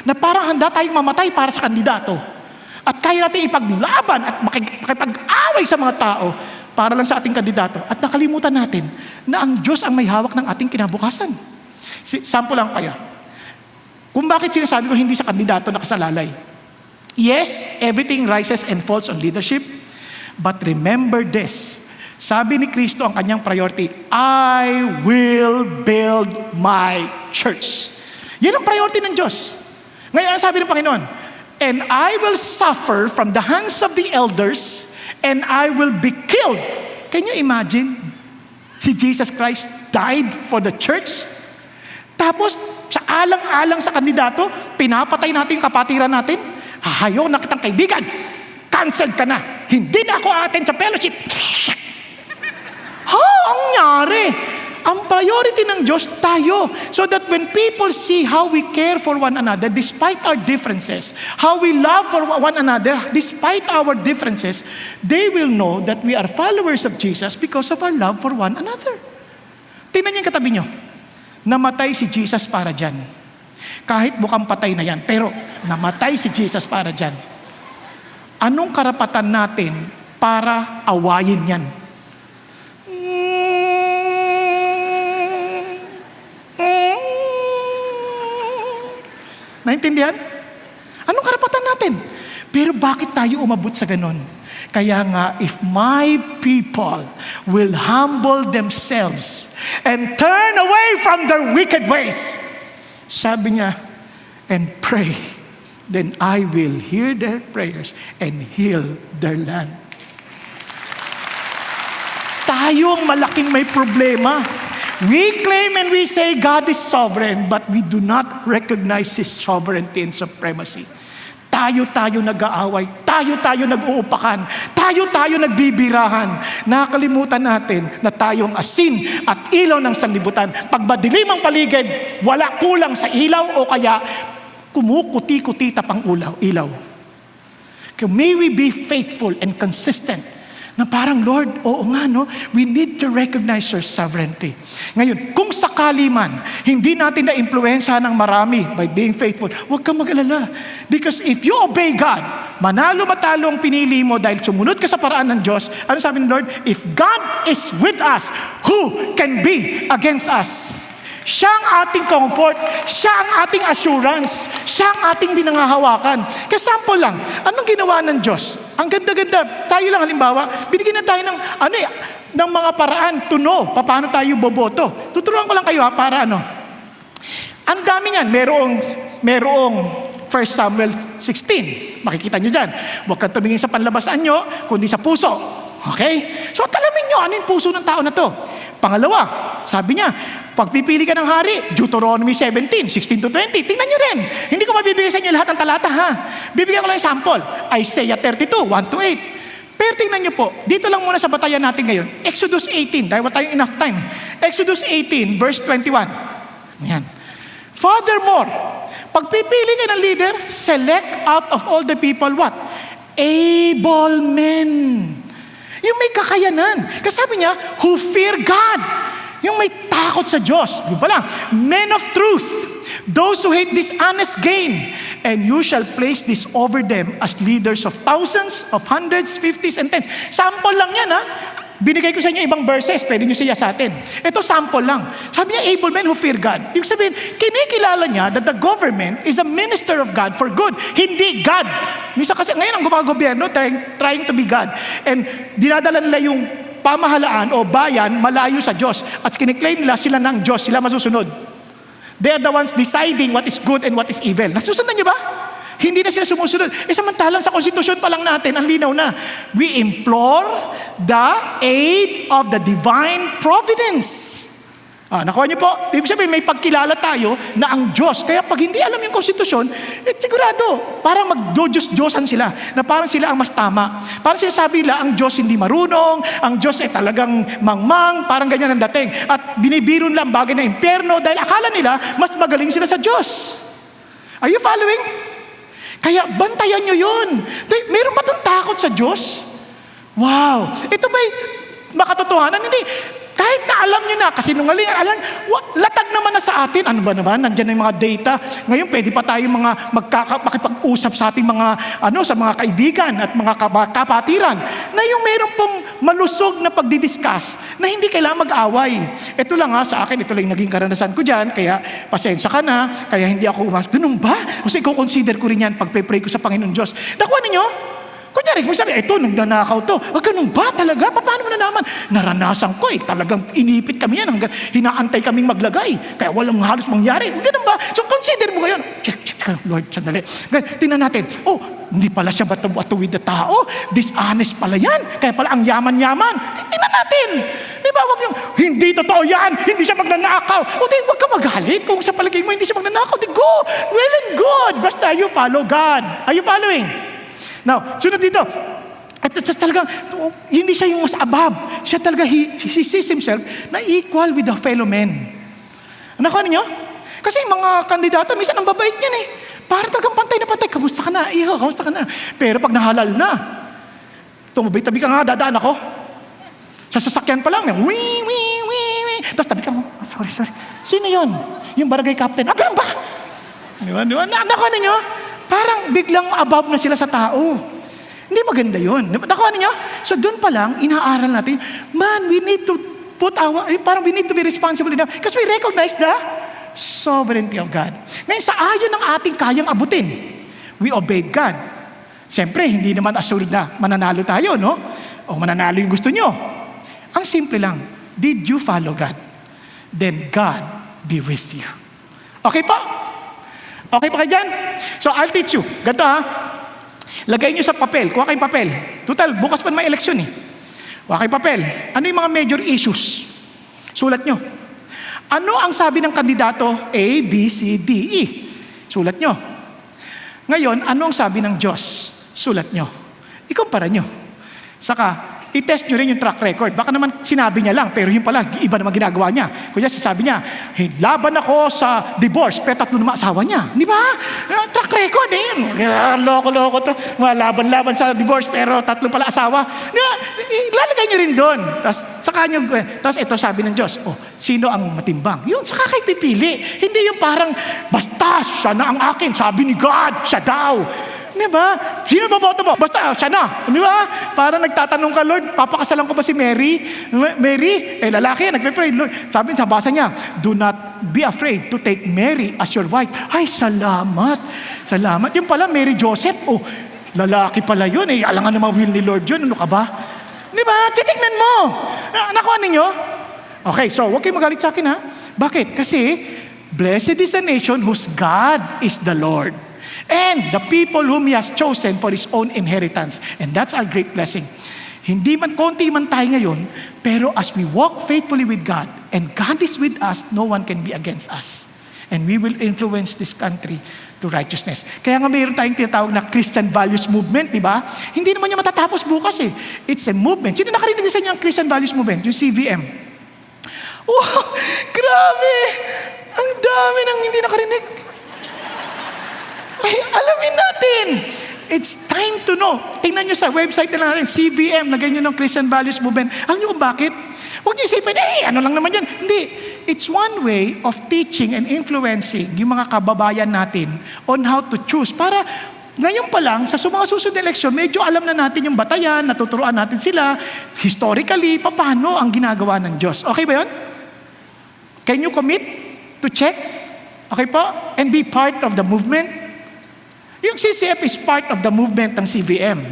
na parang handa tayong mamatay para sa kandidato. At kaya natin ipaglaban at makipag-away sa mga tao para lang sa ating kandidato. At nakalimutan natin na ang Diyos ang may hawak ng ating kinabukasan. Sample lang kaya. Kung bakit sinasabi ko hindi sa kandidato nakasalalay. Yes, everything rises and falls on leadership. But remember this. Sabi ni Kristo ang kanyang priority, I will build my church. Yan ang priority ng Diyos. Ngayon, ang sabi ng Panginoon, and I will suffer from the hands of the elders, and I will be killed. Can you imagine? Si Jesus Christ died for the church. Tapos, sa alang-alang sa kandidato, pinapatay natin yung kapatiran natin. Hahayo na kitang kaibigan. Cancelled ka na. Hindi na ako atin sa fellowship. Ang nangyari? Ang priority ng Diyos tayo. So that when people see how we care for one another despite our differences, how we love for one another despite our differences, they will know that we are followers of Jesus because of our love for one another. Tingnan niyo yung katabi niyo. Namatay si Jesus para dyan. Kahit mukhang patay na yan, pero namatay si Jesus para dyan. Anong karapatan natin para awayin yan? Naintindihan? Anong karapatan natin? Pero bakit tayo umabot sa ganon? Kaya nga, if my people will humble themselves and turn away from their wicked ways, sabi niya, and pray, then I will hear their prayers and heal their land. Tayong malaking may problema. We claim and we say God is sovereign, but we do not recognize His sovereignty and supremacy. Tayo nag-aaway, tayo nag-uupakan, tayo nagbibirahan. Nakalimutan natin na tayong asin at ilaw ng sanlibutan. Pag madilim ang paligid, wala kulang sa ilaw o kaya kumukuti-kuti tapang ilaw. May we be faithful and consistent. Na parang, Lord, oo nga, no? We need to recognize your sovereignty. Ngayon, kung sakali man, hindi natin na-impluensya ng marami by being faithful, huwag kang mag-alala. Because if you obey God, manalo-matalo ang pinili mo dahil sumunod ka sa paraan ng Diyos, ano sabi ng Lord? If God is with us, who can be against us? Siya ang ating comfort, siya ang ating assurance, siya ang ating binangahawakan. Kasample lang, anong ginawa ng Diyos? Ang ganda-ganda, tayo lang halimbawa, binigyan na tayo ng, ng mga paraan to know, paano tayo boboto. Tuturuan ko lang kayo para ang dami niyan, merong 1 Samuel 16. Makikita nyo dyan. Huwag kang tumingin sa panlabasan nyo, kundi sa puso. Okay? So, talamin nyo, ano yung puso ng tao na to? Pangalawa, sabi niya, pagpipili ka ng hari, Deuteronomy 17, 16 to 20, tingnan nyo rin. Hindi ko mabibigay sa inyo lahat ng talata, ha? Bibigyan ko lang yung sample. Isaiah 32, 1 to 8. Pero tingnan nyo po, dito lang muna sa batayan natin ngayon. Exodus 18, dahil wala tayong enough time. Exodus 18, verse 21. Yan. Furthermore, pagpipili ka ng leader, select out of all the people what? Able men. Yung may kakayanan. Kasi sabi niya, who fear God. Yung may takot sa Diyos. Yung pala, men of truth. Those who hate dishonest gain. And you shall place this over them as leaders of thousands, of hundreds, fifties, and tens. Sample lang yan, ha? Binigay ko sa inyo ibang verses, pwede nyo siya sa atin. Ito sample lang. Sabi niya, able men who fear God. Ibig sabihin, kinikilala niya that the government is a minister of God for good. Hindi God. Misa kasi ngayon ang gumagobyerno trying to be God. And dinadala nila yung pamahalaan o bayan malayo sa Diyos. At kiniklaim nila sila ng Diyos, sila masusunod. They are the ones deciding what is good and what is evil. Nasusunod niyo ba? Hindi na sila sumusunod. Samantalang sa konstitusyon pa lang natin, ang linaw na. We implore the aid of the divine providence. Nakuha niyo po? Ibig sabihin, may pagkilala tayo na ang Diyos. Kaya pag hindi alam yung konstitusyon, sigurado, parang mag-Diyos-Diyosan sila, na parang sila ang mas tama. Parang sinasabi nila, ang Diyos hindi marunong, ang Diyos ay talagang mangmang, parang ganyan ang dating. At binibiro nila ang bagay na impyerno dahil akala nila, mas magaling sila sa Diyos. Are you following? Kaya bantayan nyo yun. Meron ba itong takot sa Diyos? Wow! Ito ba'y makatotohanan? Hindi. Kahit na alam nyo na, kasi latag naman na sa atin. Ano ba naman? Nandiyan na yung mga data. Ngayon, pwede pa tayo makipag-usap sa ating sa mga kaibigan at mga kapatiran na yung meron pong malusog na pagdidiscuss na hindi kailangan mag-away. Ito lang sa akin, ito lang yung naging karanasan ko dyan, kaya pasensya ka na, kaya hindi ako ganun ba? Kasi consider ko rin yan pag-pray ko sa Panginoon Diyos. Nakuha ninyo? Kunyari, kung sabi, ito, nagnanakaw to. Ganun ba talaga? Paano mo na naman? Naranasan ko talagang inipit kami yan hanggang hinaantay kaming maglagay. Kaya walang halos mangyari. Ganun ba? So consider mo ngayon. Check, Lord, sandali. Tingnan natin. Hindi pala siya batuwid na tao. Dishonest pala yan. Kaya pala ang yaman-yaman. Tingnan natin. Di ba? Wag yung, hindi totoo yan. Hindi siya magnanakaw. Wag ka magalit. Kung sa palagay mo hindi siya magnanakaw, go. Well and good. Basta you follow God. Are you following? Now, sunod dito. At talagang, hindi siya yung mas above. Siya talaga, he sees himself na equal with the fellow men. Nakuha ninyo? Kasi mga kandidato, minsan ang babait niyan Para talagang pantay na pantay. Kamusta ka na? Kamusta ka na? Pero pag nahalal na, tumabay-tabi ka nga, dadaan ako. Sa sasakyan pa lang, wing. Tapos tabi ka mo, sorry. Sino yun? Yung barangay captain. Ganun ba? Di ba? Nakuha ninyo? Parang biglang above na sila sa tao. Hindi maganda yun. Nakuha niyo? So doon pa lang, inaaral natin, we need to we need to be responsible enough because we recognize the sovereignty of God. Ngayon, sa ayon ng ating kayang abutin, we obeyed God. Siyempre, hindi naman assured na mananalo tayo, no? O mananalo yung gusto nyo. Ang simple lang, did you follow God? Then God be with you. Okay po? Okay pa kayo dyan? So, I'll teach you. Ganito Lagay nyo sa papel. Kuha kayong papel. Total, bukas pa may eleksyon Kuha kayong papel. Ano yung mga major issues? Sulat nyo. Ano ang sabi ng kandidato A, B, C, D, E? Sulat nyo. Ngayon, ano ang sabi ng Diyos? Sulat nyo. Ikumpara nyo. Saka, i-test nyo rin yung track record. Baka naman sinabi niya lang, pero yun pala, iba naman ginagawa niya. Kunya, sasabi niya, laban ako sa divorce, pero 3 naman asawa niya. Di ba? Track record Loko-loko to. Laban-laban sa divorce, pero 3 pala asawa. Di ba? Ilalagay nyo rin doon. Tapos ito sabi ng Diyos, sino ang matimbang? Yun, saka kayo pipili. Hindi yung parang, basta, siya na ang akin. Sabi ni God, siya daw. Di ba? Sino boboto mo? Basta, siya na. Di ba? Para nagtatanong ka, Lord, papakasalan ko ba si Mary? Mary, lalaki, nagpe-pray. Lord, sabi sa basa niya, do not be afraid to take Mary as your wife. Ay, salamat. Salamat. Yung pala, Mary Joseph. Lalaki pala yun. Alangan naman will ni Lord yun. Ano ka ba? Di ba? Titignan mo. Nakuha ninyo? Okay, so, huwag kayo magalit sa akin, Bakit? Kasi, blessed is the nation whose God is the Lord. And the people whom He has chosen for His own inheritance. And that's our great blessing. Hindi man, konti man tayo ngayon, pero as we walk faithfully with God, and God is with us, no one can be against us. And we will influence this country to righteousness. Kaya nga mayroon tayong tinatawag na Christian Values Movement, di ba? Hindi naman niya matatapos bukas It's a movement. Sino nakarinig sa inyo ang Christian Values Movement? Yung CVM. Grabe! Ang dami nang hindi nakarinig. Ay, alamin natin. It's time to know. Tingnan nyo sa website na natin, CVM, lagay nyo ng Christian Values Movement. Alam nyo kung bakit? Huwag nyo isipin, ano lang naman yan. Hindi. It's one way of teaching and influencing yung mga kababayan natin on how to choose. Para ngayon pa lang, sa mga susunod na eleksyon, medyo alam na natin yung batayan, natuturuan natin sila, historically, paano ang ginagawa ng Diyos. Okay ba yun? Can you commit to check? Okay po? And be part of the movement? Yung CCF is part of the movement ng CVM.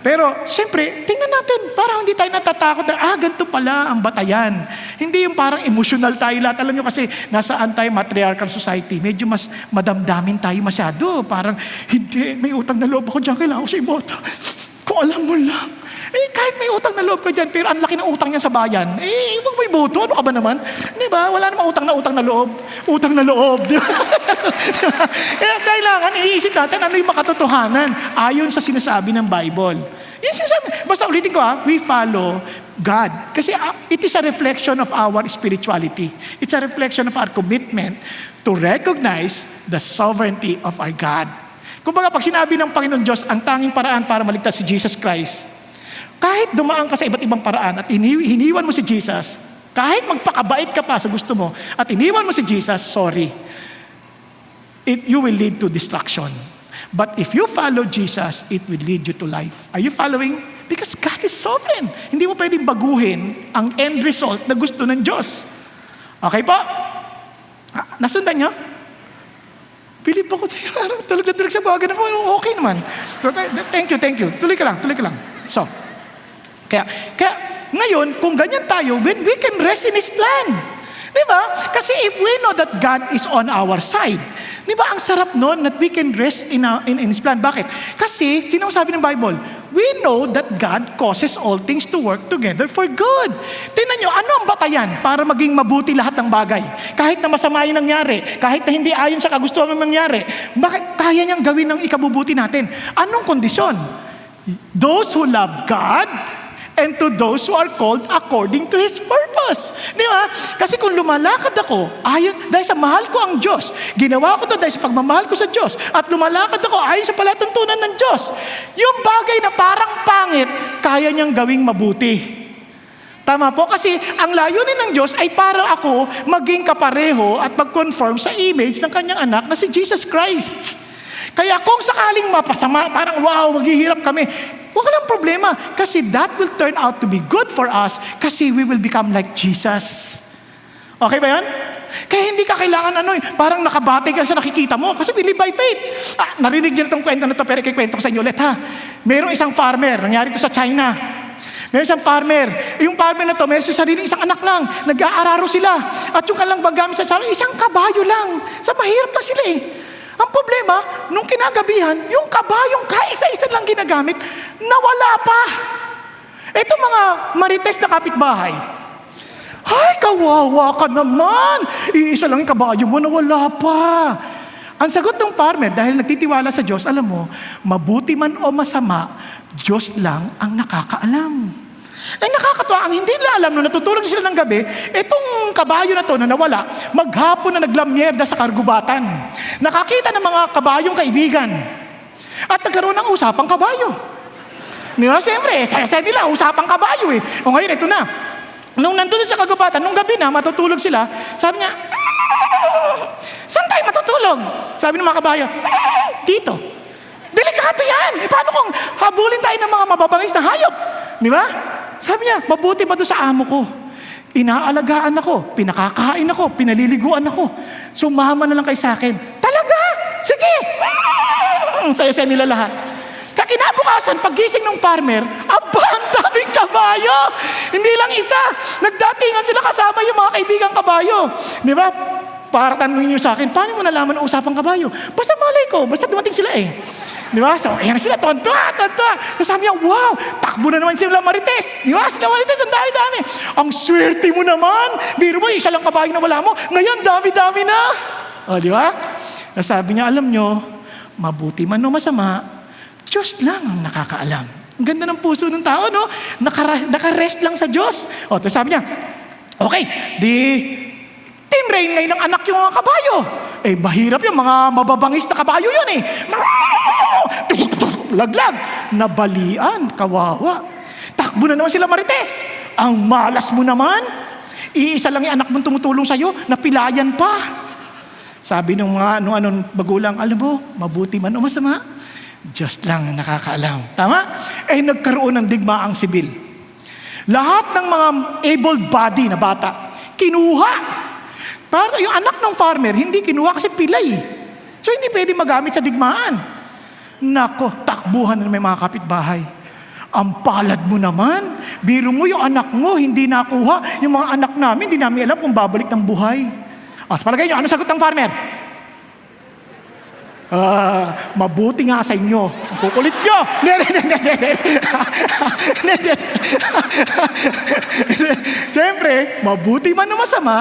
Pero, siyempre, tingnan natin, parang hindi tayo natatakot na, ganito pala ang batayan. Hindi yung parang emotional tayo lahat. Alam nyo kasi, nasa anti-matriarchal society, medyo mas madamdamin tayo masyado. Parang, hindi, may utang na loob ako dyan, kailangan ko sa iboto. Kung alam mo lang. Kahit may utang na loob ka dyan, pero ang laki ng utang niya sa bayan, huwag mo iboto, ano ka ba naman? Di ba? Wala namang utang na loob. Utang na loob, di ba? Kailangan iniisip natin ano yung makatotohanan ayon sa sinasabi ng Bible. Yung sinasabi, basta ulitin ko we follow God. Kasi it is a reflection of our spirituality. It's a reflection of our commitment to recognize the sovereignty of our God. Kumbaga, pag sinabi ng Panginoon Diyos, ang tanging paraan para maligtas si Jesus Christ, kahit dumaan ka sa iba't ibang paraan at hiniwan mo si Jesus, kahit magpakabait ka pa sa gusto mo at iniwan mo si Jesus, sorry, you will lead to destruction. But if you follow Jesus, it will lead you to life. Are you following? Because God is sovereign. Hindi mo pwedeng baguhin ang end result na gusto ng Diyos. Okay po? Nasundan niyo? Pilip ako sa'yo. Tulog na tulog sa bagay na po. Okay naman. So, thank you. Tuloy ka lang. So, kaya ngayon, kung ganyan tayo, we can rest in His plan. Diba? Kasi if we know that God is on our side, diba ang sarap nun that we can rest in His plan. Bakit? Kasi, sino sabi ng Bible? We know that God causes all things to work together for good. Tingnan nyo, ano ang batayan para maging mabuti lahat ng bagay? Kahit na masama yung nangyari, kahit na hindi ayon sa kagustuhan ng nangyari, bakit kaya niyang gawin ng ikabubuti natin? Anong kondisyon? Those who love God, and to those who are called according to His purpose. Di ba? Kasi kung lumalakad ako, dahil sa mahal ko ang Diyos, ginawa ko to dahil sa pagmamahal ko sa Diyos, at lumalakad ako ayon sa palatuntunan ng Diyos, yung bagay na parang pangit, kaya niyang gawing mabuti. Tama po? Kasi ang layunin ng Diyos ay para ako maging kapareho at mag-conform sa image ng kanyang anak na si Jesus Christ. Kaya kung sakaling mapasama, parang wow, maghihirap kami, huwag lang problema. Kasi that will turn out to be good for us kasi we will become like Jesus. Okay ba yan? Kaya hindi ka kailangan parang nakabate ka sa nakikita mo kasi we live by faith. Narinig niyo na itong kwento na ito pero kikwento ko sa inyo ulit ha. Merong isang farmer, nangyari ito sa China. Meron isang farmer. Yung farmer na to, meron sa sarili isang anak lang. Nag-aararo sila. At yung kanilang bagamit sa sarili, isang kabayo lang. Sa mahirap na sila Ang problema, nung kinagabihan, yung kabayong kaisa-isa lang ginagamit, nawala pa. Ito mga marites na kapitbahay. Ay, kawawa ka naman. Iisa lang yung kabayo mo, nawala pa. Ang sagot ng farmer, dahil nagtitiwala sa Diyos, alam mo, mabuti man o masama, Diyos lang ang nakakaalam. Ay nakakatuwa, ang hindi nila alam, nung natutulog sila ng gabi, itong kabayo na to na nawala, maghapon na naglamyerda sa kargubatan. Nakakita ng mga kabayong kaibigan. At nagkaroon ng usapang kabayo. Siyempre, saya nila, usapang kabayo O ngayon, ito na. Nung nandun sa kargubatan, nung gabi na, matutulog sila, sabi niya, saan tayo matutulog? Sabi ng mga kabayo, dito. Delikado yan. Paano kung habulin tayo ng mga mababangis na hayop? Di ba? Sabi niya, mabuti ba doon sa amo ko? Inaalagaan ako, pinakakain ako, pinaliliguan ako. Sumama na lang kay sa akin. Talaga? Sige! Saya-saya nila lahat. Kinabukasan, paggising ng farmer, ang daming kabayo. Hindi lang isa. Nagdatingan sila kasama yung mga kaibigang kabayo. Di ba? Para tanungin niyo sa akin, paano mo nalaman ang usapang kabayo? Basta malay ko, basta dumating sila Di ba? So, ayan sila, tontua. So, sabi niya, wow, takbo na naman sila marites. Di ba? Sila marites, ang dami-dami. Ang swerte mo naman. Biro mo, isa lang kabayo na wala mo. Ngayon, dami-dami na. O, di ba? So, sabi niya, alam nyo, mabuti man o masama, Diyos lang ang nakakaalam. Ang ganda ng puso ng tao, no? Nakarest lang sa Diyos. O, tapos sabi niya, okay, tinrain ngayon ng anak yung mga kabayo. Mahirap yung mga mababangis na kabayo yun Laglag. Nabalian. Kawawa. Takbo na naman sila marites. Ang malas mo naman. Iisa lang yung anak mong tumutulong sa'yo, napilayan pa. Sabi ng mga magulang, alam mo, mabuti man o masama, Diyos lang nakakaalam. Tama? Nagkaroon ng digmaang sibil. Lahat ng mga able-bodied na bata, kinuha. Para yung anak ng farmer, hindi kinuha kasi pilay. So hindi pwede magamit sa digmaan. Nako, takbuhan na may mga kapitbahay. Ang palad mo naman. Biro mo yung anak mo, hindi nakuha. Yung mga anak namin, hindi namin alam kung babalik ng buhay. Palagay nyo, ano sagot ng farmer? Mabuti nga sa inyo. Ang kukulit nyo. Siyempre, mabuti man o masama,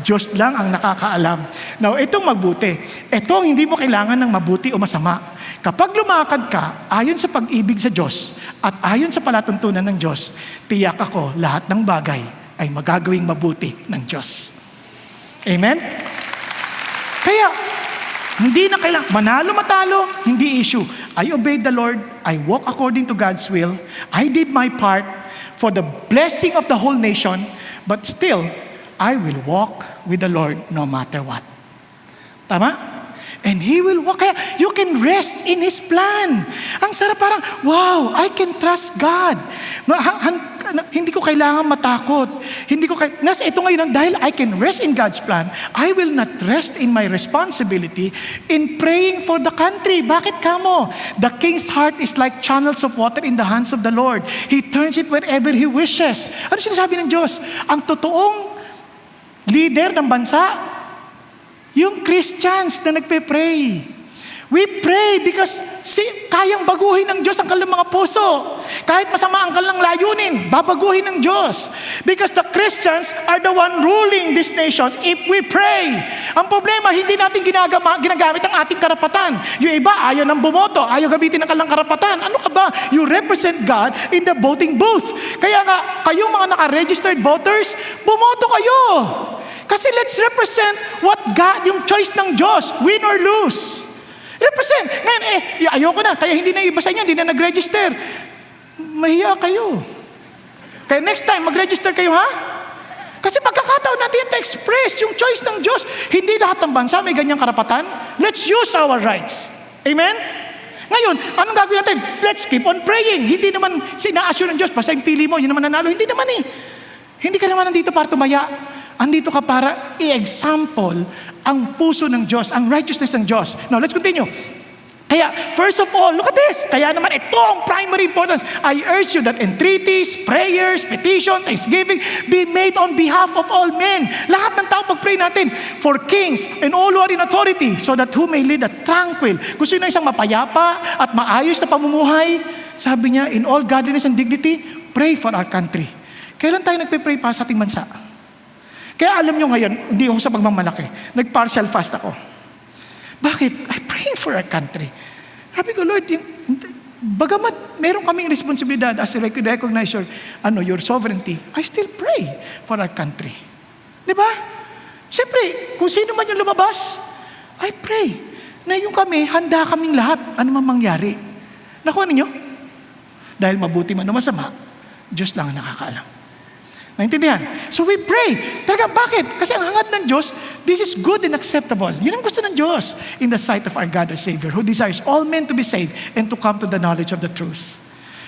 Diyos lang ang nakakaalam. Now, itong mabuti. Ito ang hindi mo kailangan ng mabuti o masama. Kapag lumakad ka, ayon sa pag-ibig sa Diyos at ayon sa palatuntunan ng Diyos, tiyak ako lahat ng bagay ay magagawing mabuti ng Diyos. Amen? Kaya, hindi na kailangan, manalo-matalo, hindi issue. I obeyed the Lord, I walk according to God's will, I did my part for the blessing of the whole nation, but still, I will walk with the Lord no matter what. Tama? And He will walk. Kaya you can rest in His plan. Ang sarap, parang, wow, I can trust God. Hindi ko kailangan matakot. Ito ngayon, dahil I can rest in God's plan, I will not rest in my responsibility in praying for the country. Bakit kamo? The king's heart is like channels of water in the hands of the Lord. He turns it wherever He wishes. Ano sinasabi ng Diyos? Ang totoong leader ng bansa, yung Christians na nagpe-pray. We pray because kayang baguhin ng Diyos ang kanilang mga puso. Kahit masama ang kanilang layunin, babaguhin ng Diyos. Because the Christians are the one ruling this nation if we pray. Ang problema, hindi natin ginagamit ang ating karapatan. Yung iba, ayaw nang bumoto, ayaw gamitin ang kanilang karapatan. Ano ka ba? You represent God in the voting booth. Kaya nga, kayong mga naka-registered voters, bumoto kayo. Kasi let's represent what God, yung choice ng Diyos, win or lose. Represent. Ngayon, ayoko na. Kaya hindi na iba sa inyo, hindi na nag-register. Mahiya kayo. Kaya next time, mag-register kayo, ha? Kasi pagkakataon natin to express yung choice ng Diyos. Hindi lahat ng bansa may ganyang karapatan. Let's use our rights. Amen? Ngayon, anong gagawin natin? Let's keep on praying. Hindi naman sina-assure ng Diyos, basta yung pili mo, yun naman nanalo. Hindi naman eh. Hindi ka naman nandito para tumaya. Andito ka para i-example ang puso ng Diyos, ang righteousness ng Diyos. Now, let's continue. Kaya, first of all, look at this. Kaya naman ito ang primary importance. I urge you that entreaties, prayers, petition, thanksgiving be made on behalf of all men. Lahat ng tao pag-pray natin for kings and all who are in authority so that who may lead a tranquil. Gusto nyo isang mapayapa at maayos na pamumuhay. Sabi niya, in all godliness and dignity, pray for our country. Kailan tayo nagpe-pray pa sa ating bansa? Kaya alam nyo ngayon, hindi ako sa pagmamalaki. Nag-partial fast ako. Bakit? I'm praying for our country. Sabi ko, Lord, bagamat meron kaming responsibilidad as I recognize your sovereignty, I still pray for our country. Di ba? Siyempre, kung sino man yung lumabas, I pray na yung kami, handa kaming lahat, ano man mangyari. Nakuha ninyo? Dahil mabuti man o masama, Diyos lang ang nakakaalam. Naintindihan? So we pray. Talaga, bakit? Kasi ang hangad ng Diyos, this is good and acceptable. Yun ang gusto ng Diyos in the sight of our God and Savior, who desires all men to be saved and to come to the knowledge of the truth.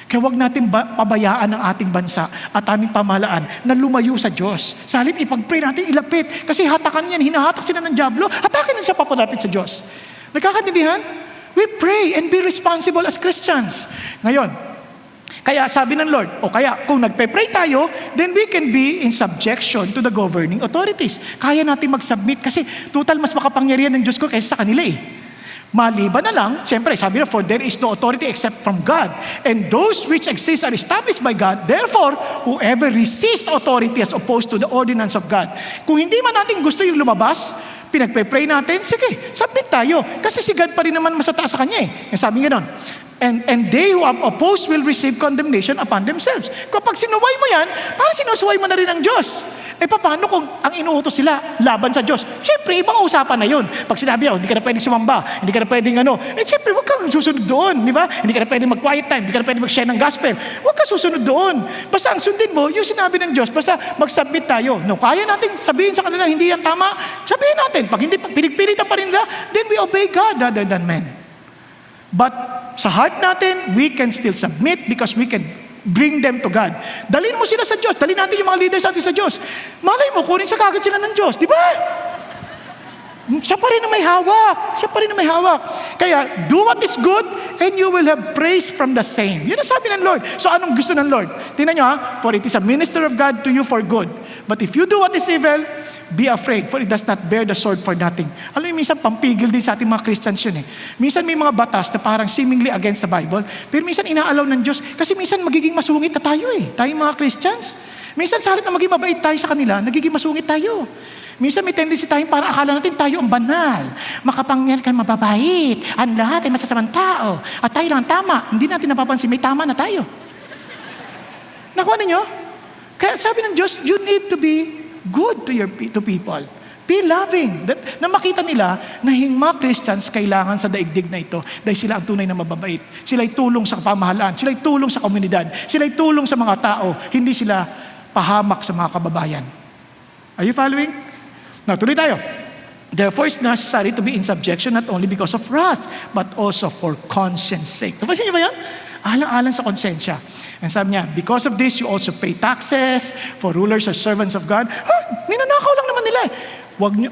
Kaya huwag natin pabayaan ang ating bansa at aming pamahalaan na lumayo sa Diyos. Sa halip, ipag-pray natin, ilapit. Kasi hatakan yan, hinahatak sila ng diablo, hatakin din siya papalapit sa Diyos. Nagkakaintindihan? We pray and be responsible as Christians. Ngayon, kaya sabi ng Lord, o kaya kung nagpe-pray tayo, then we can be in subjection to the governing authorities. Kaya natin mag-submit kasi total mas makapangyarihan ng Diyos ko kaysa sa kanila eh. Maliban na lang, siyempre, sabi na, for there is no authority except from God. And those which exist are established by God. Therefore, whoever resists authority as opposed to the ordinance of God. Kung hindi man natin gusto yung lumabas, pinagpe-pray natin, sige, submit tayo. Kasi si God pa rin naman masataas sa kanya eh. Sabi nga nun, and they who are opposed will receive condemnation upon themselves. Kapag sinuway mo yan, parang sinusuway mo na rin ang Diyos. Paano kung ang inuutos sila laban sa Diyos? Siyempre, ibang usapan na yun. Pag sinabi hindi ka na pwedeng sumamba, hindi ka na pwedeng siyempre, huwag kang susunod doon, di ba? Hindi ka na pwedeng mag-quiet time, hindi ka na pwedeng mag-share ng gospel. Huwag kang susunod doon. Basta ang sundin mo, yung sinabi ng Diyos, basta mag-submit tayo. No, kaya natin sabihin sa kanila, hindi yan tama, sabihin natin. Pag hindi pinigpilitan pa rin nila, then we obey God rather than men. But sa heart natin, we can still submit because we can bring them to God. Dalhin mo sila sa Diyos. Dalhin natin yung mga leaders natin sa Diyos. Malay mo, kunin sa kagad sila ng Diyos. Di ba? Siya pa rin na may hawak. Siya pa rin na may hawak. Kaya, do what is good and you will have praise from the same. Yun ang sabi ng Lord. So, anong gusto ng Lord? Tingnan nyo ha, for it is a minister of God to you for good. But if you do what is evil, be afraid, for it does not bear the sword for nothing. Alam niyo, minsan pampigil din sa ating mga Christians yun eh. Minsan may mga batas na parang seemingly against the Bible, pero minsan inaalaw ng Diyos. Kasi minsan magiging masungit na tayo eh, tayong mga Christians. Minsan sa halip na maging mabait tayo sa kanila, nagiging masungit tayo. Minsan may tendency tayong para akala natin tayo ang banal, makapangyarihan, mababait, ang lahat ay masasamang tao, at tayo lang ang tama. Hindi natin napapansin, may tama na tayo. Nakuha ninyo? Kaya sabi ng Diyos, you need to be good to people. Be loving. Na makita nila na yung mga Christians kailangan sa daigdig na ito dahil sila ang tunay na mababait. Sila ay tulong sa pamahalaan. Sila ay tulong sa komunidad. Sila ay tulong sa mga tao. Hindi sila pahamak sa mga kababayan. Are you following? Now, tuloy tayo. Therefore, it's necessary to be in subjection not only because of wrath, but also for conscience sake. Napansin niyo ba yan? Alang-alang sa konsensya. And sabi niya, because of this, you also pay taxes for rulers or servants of God. Ninanakaw lang naman nila. Wag niyo,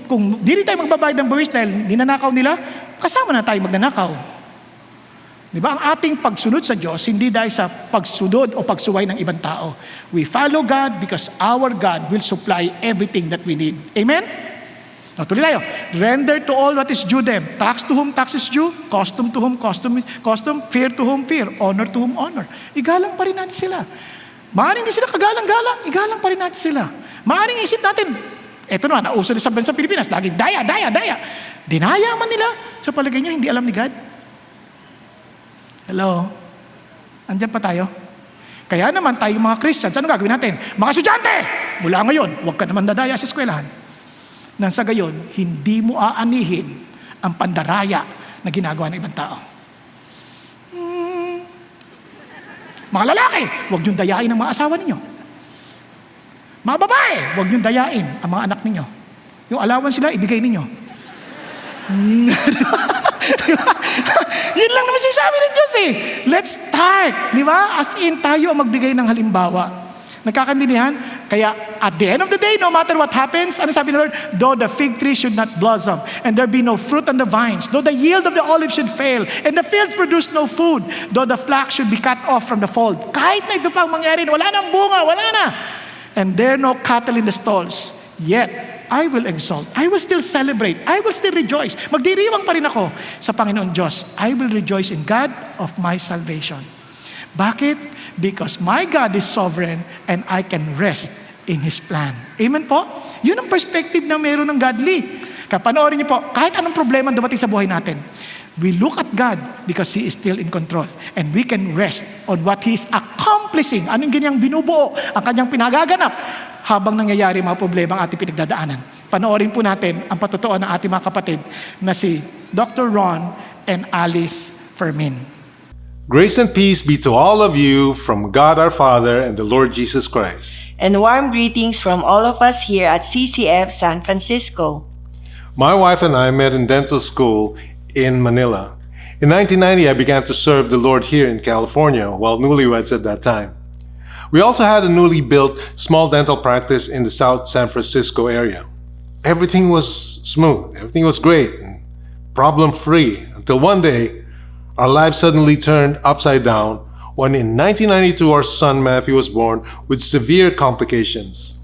kung di tayo magbabayad ng buwis dahil ninanakaw nila, kasama na tayo magnanakaw. Di ba? Ang ating pagsunod sa Diyos, hindi dahil sa pagsunod o pagsuway ng ibang tao. We follow God because our God will supply everything that we need. Amen? Now, tuloy tayo. Render to all what is due them. Tax to whom tax is due. Custom to whom custom. Fear to whom fear. Honor to whom honor. Igalang pa rin natin sila. Maaring hindi sila kagalang-galang. Igalang pa rin natin sila. Maaring isip natin, eto na, nauso na sa bansang Pilipinas. Laging daya. Dinaya man nila. Sa palagay nyo, hindi alam ni God. Hello? Andyan pa tayo? Kaya naman tayo mga Christians, ano gagawin natin? Mga estudyante! Mula ngayon, huwag ka naman dadaya sa eskwelahan. Nang sa gayon, hindi mo aanihin ang pandaraya na ginagawa ng ibang tao. Mga lalaki, huwag niyong dayain ang mga asawa ninyo. Mga babae, huwag niyong dayain ang mga anak ninyo. Yung allowance sila, ibigay ninyo. Yun lang naman sinasabi ng Diyos eh. Let's start. Di ba? As in, tayo ang magbigay ng halimbawa. Nagkakandinihan? Kaya at the end of the day, no matter what happens, ano sabi ng Lord? Though the fig tree should not blossom, and there be no fruit on the vines, though the yield of the olive should fail, and the fields produce no food, though the flax should be cut off from the fold. Kahit na ito pang mangyari, wala nang bunga, wala na. And there no cattle in the stalls, yet I will exalt. I will still celebrate. I will still rejoice. Magdiriwang pa rin ako sa Panginoon Diyos. I will rejoice in God of my salvation. Bakit? Because my God is sovereign and I can rest in His plan. Amen po? Yun ang perspective na meron ng godly. Kapanoorin niyo po, kahit anong problema dumating sa buhay natin, we look at God because He is still in control. And we can rest on what He is accomplishing. Anong ganyang binubuo, ang kanyang pinagaganap habang nangyayari mga problema ang ating pinagdadaanan. Panoorin po natin ang patotoo ng ating mga kapatid na si Dr. Ron and Alice Fermin. Grace and peace be to all of you from God our Father and the Lord Jesus Christ. And warm greetings from all of us here at CCF San Francisco. My wife and I met in dental school in Manila. In 1990, I began to serve the Lord here in California while newlyweds at that time. We also had a newly built small dental practice in the South San Francisco area. Everything was smooth, everything was great, and problem-free, until one day, our lives suddenly turned upside down when in 1992 our son Matthew was born with severe complications.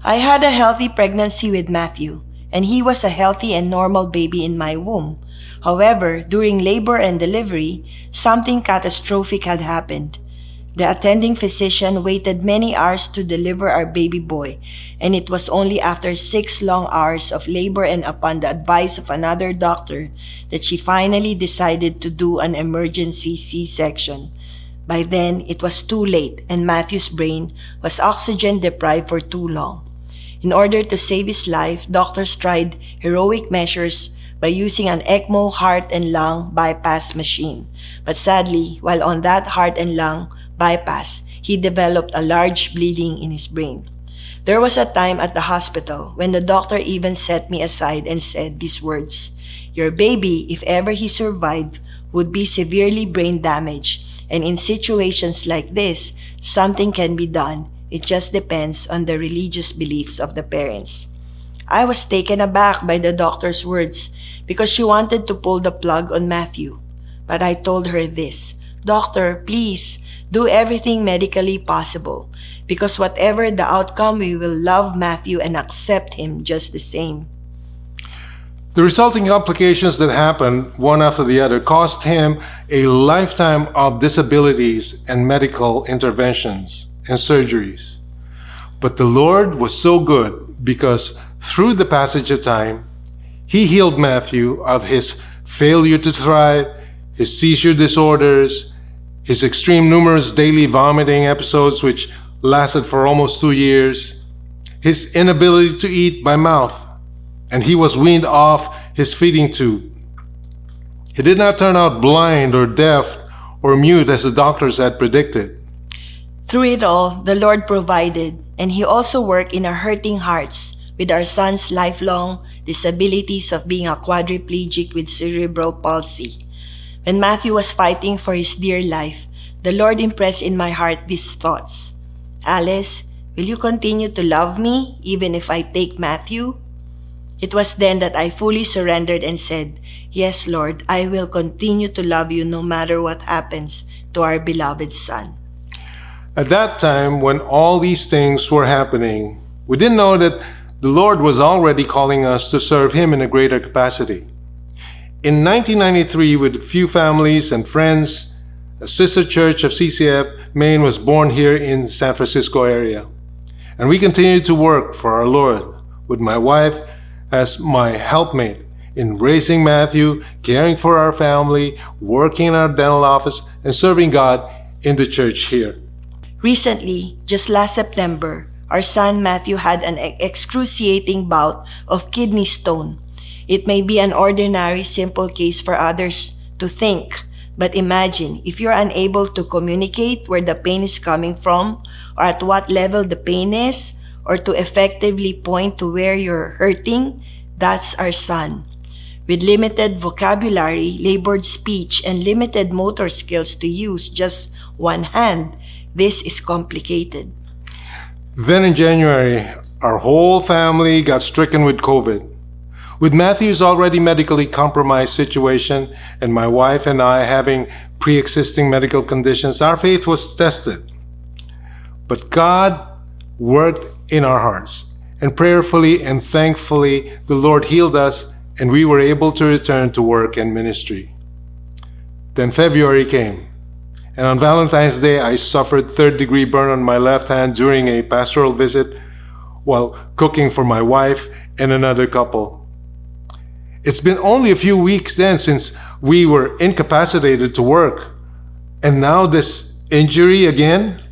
I had a healthy pregnancy with Matthew, and he was a healthy and normal baby in my womb. However, during labor and delivery, something catastrophic had happened. The attending physician waited many hours to deliver our baby boy, and it was only after 6 long hours of labor and upon the advice of another doctor that she finally decided to do an emergency C-section. By then, it was too late, and Matthew's brain was oxygen deprived for too long. In order to save his life, doctors tried heroic measures by using an ECMO heart and lung bypass machine. But sadly, while on that heart and lung bypass, he developed a large bleeding in his brain. There was a time at the hospital when the doctor even set me aside and said these words, "Your baby, if ever he survived, would be severely brain damaged, and in situations like this, something can be done. It just depends on the religious beliefs of the parents." I was taken aback by the doctor's words because she wanted to pull the plug on Matthew. But I told her this, Doctor, please do everything medically possible, because whatever the outcome, we will love Matthew and accept him just the same. The resulting complications that happened, one after the other, cost him a lifetime of disabilities and medical interventions and surgeries. But the Lord was so good because through the passage of time, He healed Matthew of his failure to thrive, his seizure disorders, his extreme numerous daily vomiting episodes which lasted for almost 2 years, his inability to eat by mouth, and he was weaned off his feeding tube. He did not turn out blind or deaf or mute as the doctors had predicted. Through it all, the Lord provided, and He also worked in our hurting hearts with our son's lifelong disabilities of being a quadriplegic with cerebral palsy. When Matthew was fighting for his dear life, the Lord impressed in my heart these thoughts. Alice, will you continue to love me even if I take Matthew? It was then that I fully surrendered and said, Yes, Lord, I will continue to love you no matter what happens to our beloved son. At that time, when all these things were happening, we didn't know that the Lord was already calling us to serve Him in a greater capacity. In 1993, with a few families and friends, a sister church of CCF Maine was born here in the San Francisco area. And we continued to work for our Lord with my wife as my helpmate in raising Matthew, caring for our family, working in our dental office, and serving God in the church here. Recently, just last September, our son Matthew had an excruciating bout of kidney stone. It may be an ordinary, simple case for others to think, but imagine if you're unable to communicate where the pain is coming from or at what level the pain is, or to effectively point to where you're hurting. That's our son. With limited vocabulary, labored speech, and limited motor skills to use just one hand, this is complicated. Then in January, our whole family got stricken with COVID. With Matthew's already medically compromised situation and my wife and I having pre-existing medical conditions, our faith was tested. But God worked in our hearts, and prayerfully and thankfully, the Lord healed us and we were able to return to work and ministry. Then February came, and on Valentine's Day, I suffered third-degree burn on my left hand during a pastoral visit while cooking for my wife and another couple. It's been only a few weeks then since we were incapacitated to work, and now this injury again.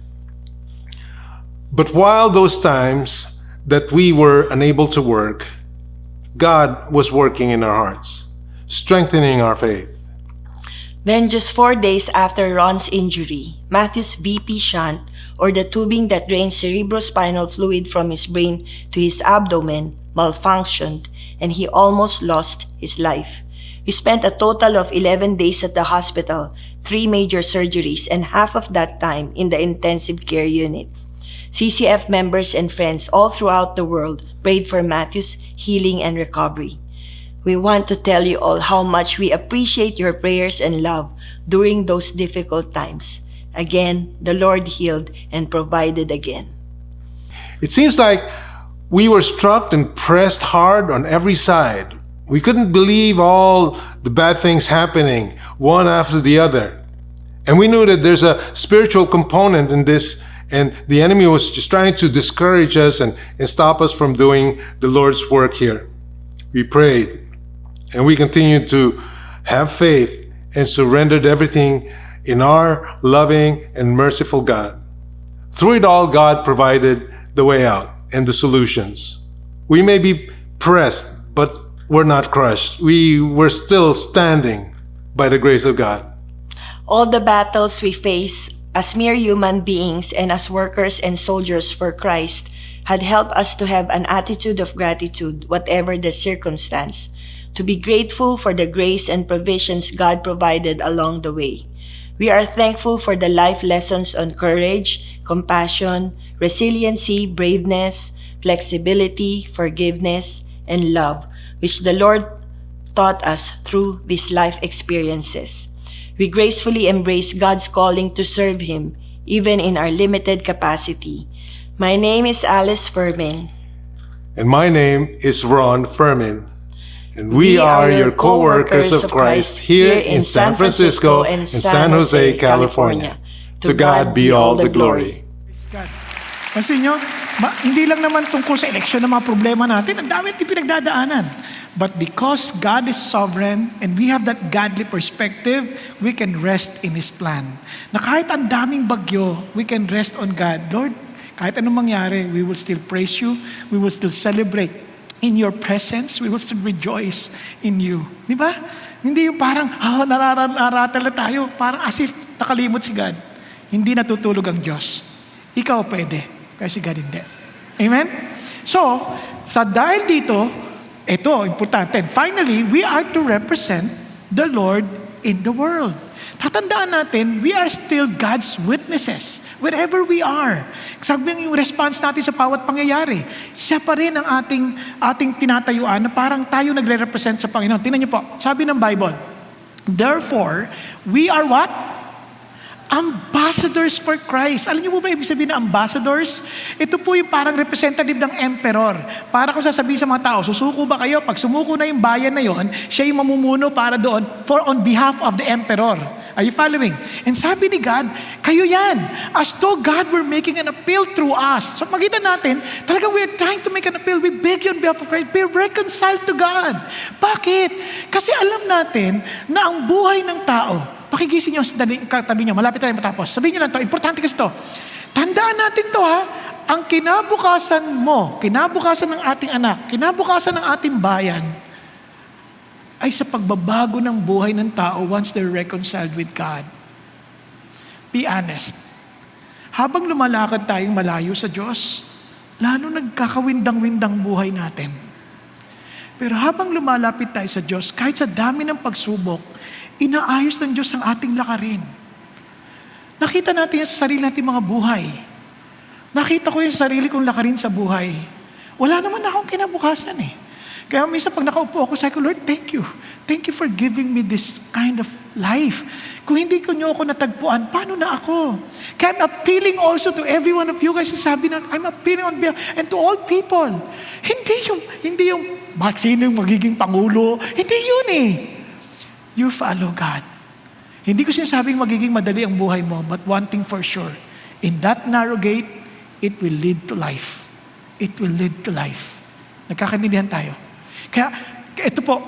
But while those times that we were unable to work, God was working in our hearts, strengthening our faith. Then just 4 days after Ron's injury, Matthew's BP shunt, or the tubing that drains cerebrospinal fluid from his brain to his abdomen, malfunctioned, and he almost lost his life. We spent a total of 11 days at the hospital, 3 major surgeries, and half of that time in the intensive care unit. CCF members and friends all throughout the world prayed for Matthew's healing and recovery. We want to tell you all how much we appreciate your prayers and love during those difficult times. Again, the Lord healed and provided again. It seems like we were struck and pressed hard on every side. We couldn't believe all the bad things happening, one after the other. And we knew that there's a spiritual component in this, and the enemy was just trying to discourage us and stop us from doing the Lord's work here. We prayed, and we continued to have faith and surrendered everything in our loving and merciful God. Through it all, God provided the way out and the solutions. We may be pressed, but we're not crushed. We were still standing by the grace of God. All the battles we face as mere human beings and as workers and soldiers for Christ had helped us to have an attitude of gratitude, whatever the circumstance, to be grateful for the grace and provisions God provided along the way. We are thankful for the life lessons on courage, compassion, resiliency, braveness, flexibility, forgiveness, and love, which the Lord taught us through these life experiences. We gracefully embrace God's calling to serve Him, even in our limited capacity. My name is Alice Furman. And my name is Ron Furman. And we are your co-workers of Christ here in San Francisco and San Jose, California. To God be all the glory. Praise God. Kasi nyo, hindi lang naman tungkol sa eleksyon ng mga problema natin. Ang dami natin pinagdadaanan. But because God is sovereign and we have that godly perspective, we can rest in His plan. Na kahit ang daming bagyo, we can rest on God. Lord, kahit anong mangyari, we will still praise You. We will still celebrate in Your presence. We will still rejoice in You. Di ba? Hindi yung parang, nararatal na tayo. Parang as if nakalimot si God. Hindi natutulog ang Diyos. Ikaw pwede, pero si God hindi. Amen? So, sa dahil dito, ito, importante. Finally, we are to represent the Lord in the world. Tatandaan natin, we are still God's witnesses wherever we are. Sabi yung response natin sa bawat pangyayari, siya pa rin ang ating pinatayuan na parang tayo nagre-represent sa Panginoon. Tingnan niyo po, sabi ng Bible, therefore, we are what? Ambassadors for Christ. Alam niyo po ba ibig sabihin na ambassadors? Ito po yung parang representative ng emperor. Para kung sasabihin sa mga tao, susuko ba kayo? Pag sumuko na yung bayan na yon, siya yung mamumuno para doon on behalf of the emperor. Are you following? And sabi ni God, kayo yan. As though God were making an appeal through us. So magitan natin, talagang we're trying to make an appeal. We beg you on behalf of Christ, be reconciled to God. Bakit? Kasi alam natin na ang buhay ng tao, pakigising nyo sa katabi nyo, malapit tayo matapos. Sabihin nyo lang to, importante kasi to. Tandaan natin to ha, ang kinabukasan mo, kinabukasan ng ating anak, kinabukasan ng ating bayan, ay sa pagbabago ng buhay ng tao once they're reconciled with God. Be honest. Habang lumalakad tayong malayo sa Diyos, lalo nagkakawindang-windang buhay natin. Pero habang lumalapit tayo sa Diyos, kahit sa dami ng pagsubok, inaayos ng Diyos ang ating lakarin. Nakita natin yan sa sarili nating mga buhay. Nakita ko yung sarili kong lakarin sa buhay. Wala naman akong kinabukasan eh. Kaya minsan pag nakaupo ako, sabi ko, Lord, thank you. Thank you for giving me this kind of life. Kung hindi ko nyo ako natagpuan, paano na ako? Kaya I'm appealing also to every one of you guys. Sabi na, I'm appealing on behalf and to all people. Hindi yung sino yung magiging pangulo. Hindi yun eh. You follow God. Hindi ko sinasabing magiging madali ang buhay mo, but one thing for sure, in that narrow gate, it will lead to life. It will lead to life. Nagkakaintindihan tayo. Kaya, ito po,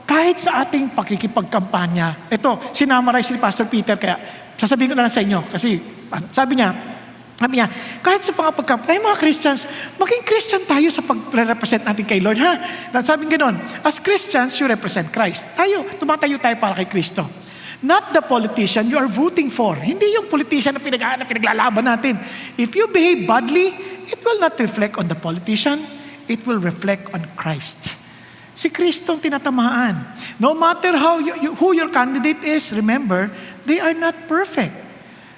kahit sa ating pakikipagkampanya, ito, sinamarize ni Pastor Peter, kaya sasabihin ko na lang sa inyo, kasi sabi niya, kahit sa mga Christians, maging Christian tayo sa pag-represent natin kay Lord, ha? Sabi ganoon, as Christians, you represent Christ. Tumatayo tayo para kay Kristo. Not the politician you are voting for. Hindi yung politician na pinaglalaban natin. If you behave badly, it will not reflect on the politician, it will reflect on Christ. Si Kristo ang tinatamaan. No matter who your candidate is, remember, they are not perfect.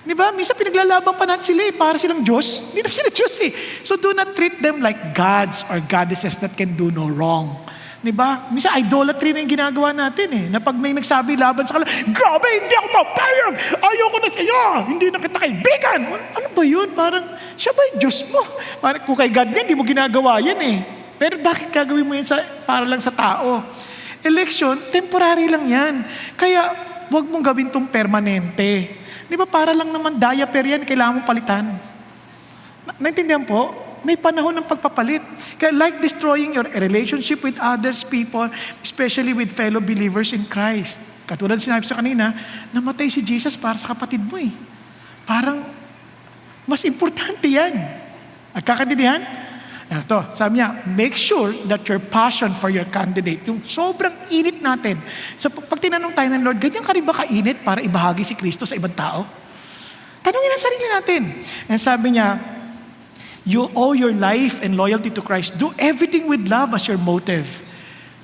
Di ba? Minsan pinaglalaban pa natin sila para silang Diyos. Hindi naman sila Diyos eh. So do not treat them like gods or goddesses that can do no wrong. Di ba? Minsan idolatry na yung ginagawa natin eh. Na pag may nagsabi laban sa kanila, grabe, hindi ako papayag! Ayoko na sa iyo! Hindi na kita kaibigan! Ano ba yun? Parang, siya ba yung Diyos mo? Parang kung kay God nga, hindi mo ginagawa yan eh. Pero bakit gagawin mo yan para lang sa tao? Election, temporary lang yan. Kaya, huwag mong gawin tong permanente. Di ba para lang naman diaper yan, kailangan mong palitan. Naintindihan po? May panahon ng pagpapalit. Kaya like destroying your relationship with others people, especially with fellow believers in Christ. Katulad sinabi sa kanina, namatay si Jesus para sa kapatid mo eh. Parang, mas importante yan. At kakaintindihan? Ito, sabi niya, make sure that your passion for your candidate, yung sobrang init natin. So pag tinanong tayo ng Lord, ganyan ka rin ba kainit para ibahagi si Kristo sa ibang tao? Tanungin ang sarili natin. And sabi niya, you owe your life and loyalty to Christ. Do everything with love as your motive.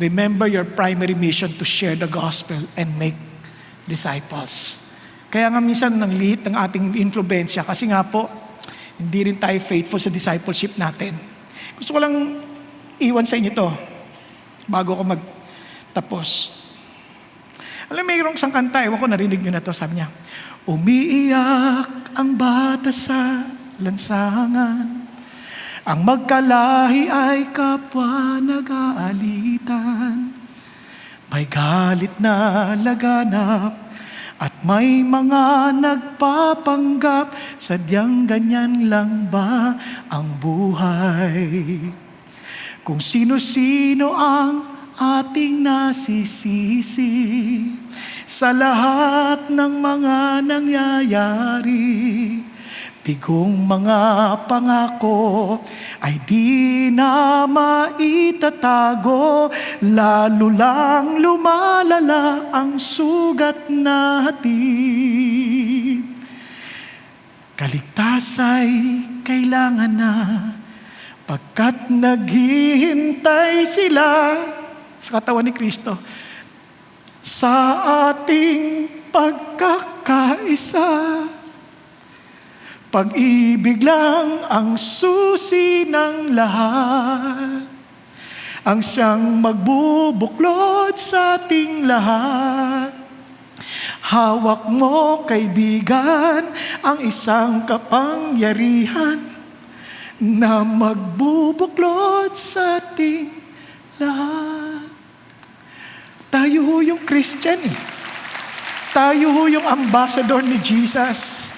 Remember your primary mission to share the gospel and make disciples. Kaya nga minsan nang liit ng ating influensya kasi nga po, hindi rin tayo faithful sa discipleship natin. Gusto ko lang iwan sa inyo to bago ko magtapos. Alam, mayroong isang kanta, ewan ko narinig nyo na to, sabi niya, umiiyak ang bata sa lansangan, ang magkalahi ay kapwa nag-aalitan, may galit na laganap, at may mga nagpapanggap, sadyang ganyan lang ba ang buhay? Kung sino-sino ang ating nasisisi sa lahat ng mga nangyayari, bigong mga pangako ay di na maitatago, lalo lang lumalala ang sugat natin. Kaligtas ay kailangan na, pagkat naghihintay sila sa katawan ni Kristo sa ating pagkakaisa. Pag-ibig lang ang susi ng lahat, ang siyang magbubuklod sa ating lahat. Hawak mo, kaibigan, ang isang kapangyarihan na magbubuklod sa ating lahat. Tayo ho yung Christian eh. Tayo ho yung ambassador ni Jesus.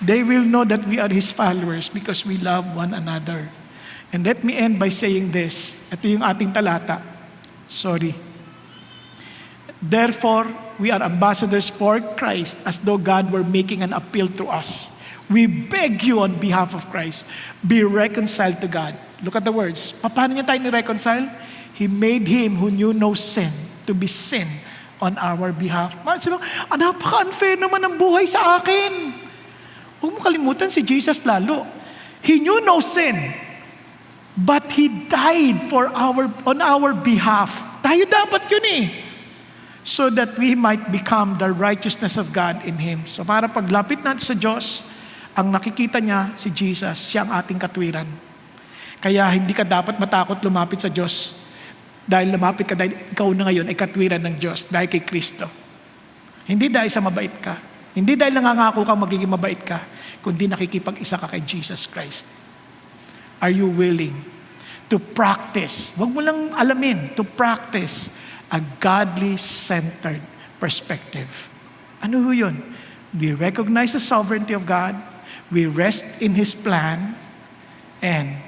They will know that we are His followers because we love one another. And let me end by saying this. Ito yung ating talata. Sorry. Therefore, we are ambassadors for Christ, as though God were making an appeal to us. We beg you on behalf of Christ, be reconciled to God. Look at the words. Paano niya tayo ni-reconcile? He made Him who knew no sin to be sin on our behalf. Napaka-unfair naman ang buhay sa akin. Huwag mo kalimutan si Jesus lalo. He knew no sin, but He died on our behalf. Tayo dapat yun eh. So that we might become the righteousness of God in Him. So para paglapit natin sa Diyos, ang nakikita niya si Jesus, siya ang ating katwiran. Kaya hindi ka dapat matakot lumapit sa Diyos. Dahil lumapit ka, dahil ikaw na ngayon ay katwiran ng Diyos dahil kay Kristo. Hindi dahil sa mabait ka. Hindi dahil nangangako kang magiging mabait ka, kundi nakikipag-isa ka kay Jesus Christ. Are you willing to practice? Huwag mo lang alamin, to practice a godly-centered perspective. Ano ho yun? We recognize the sovereignty of God, we rest in His plan, and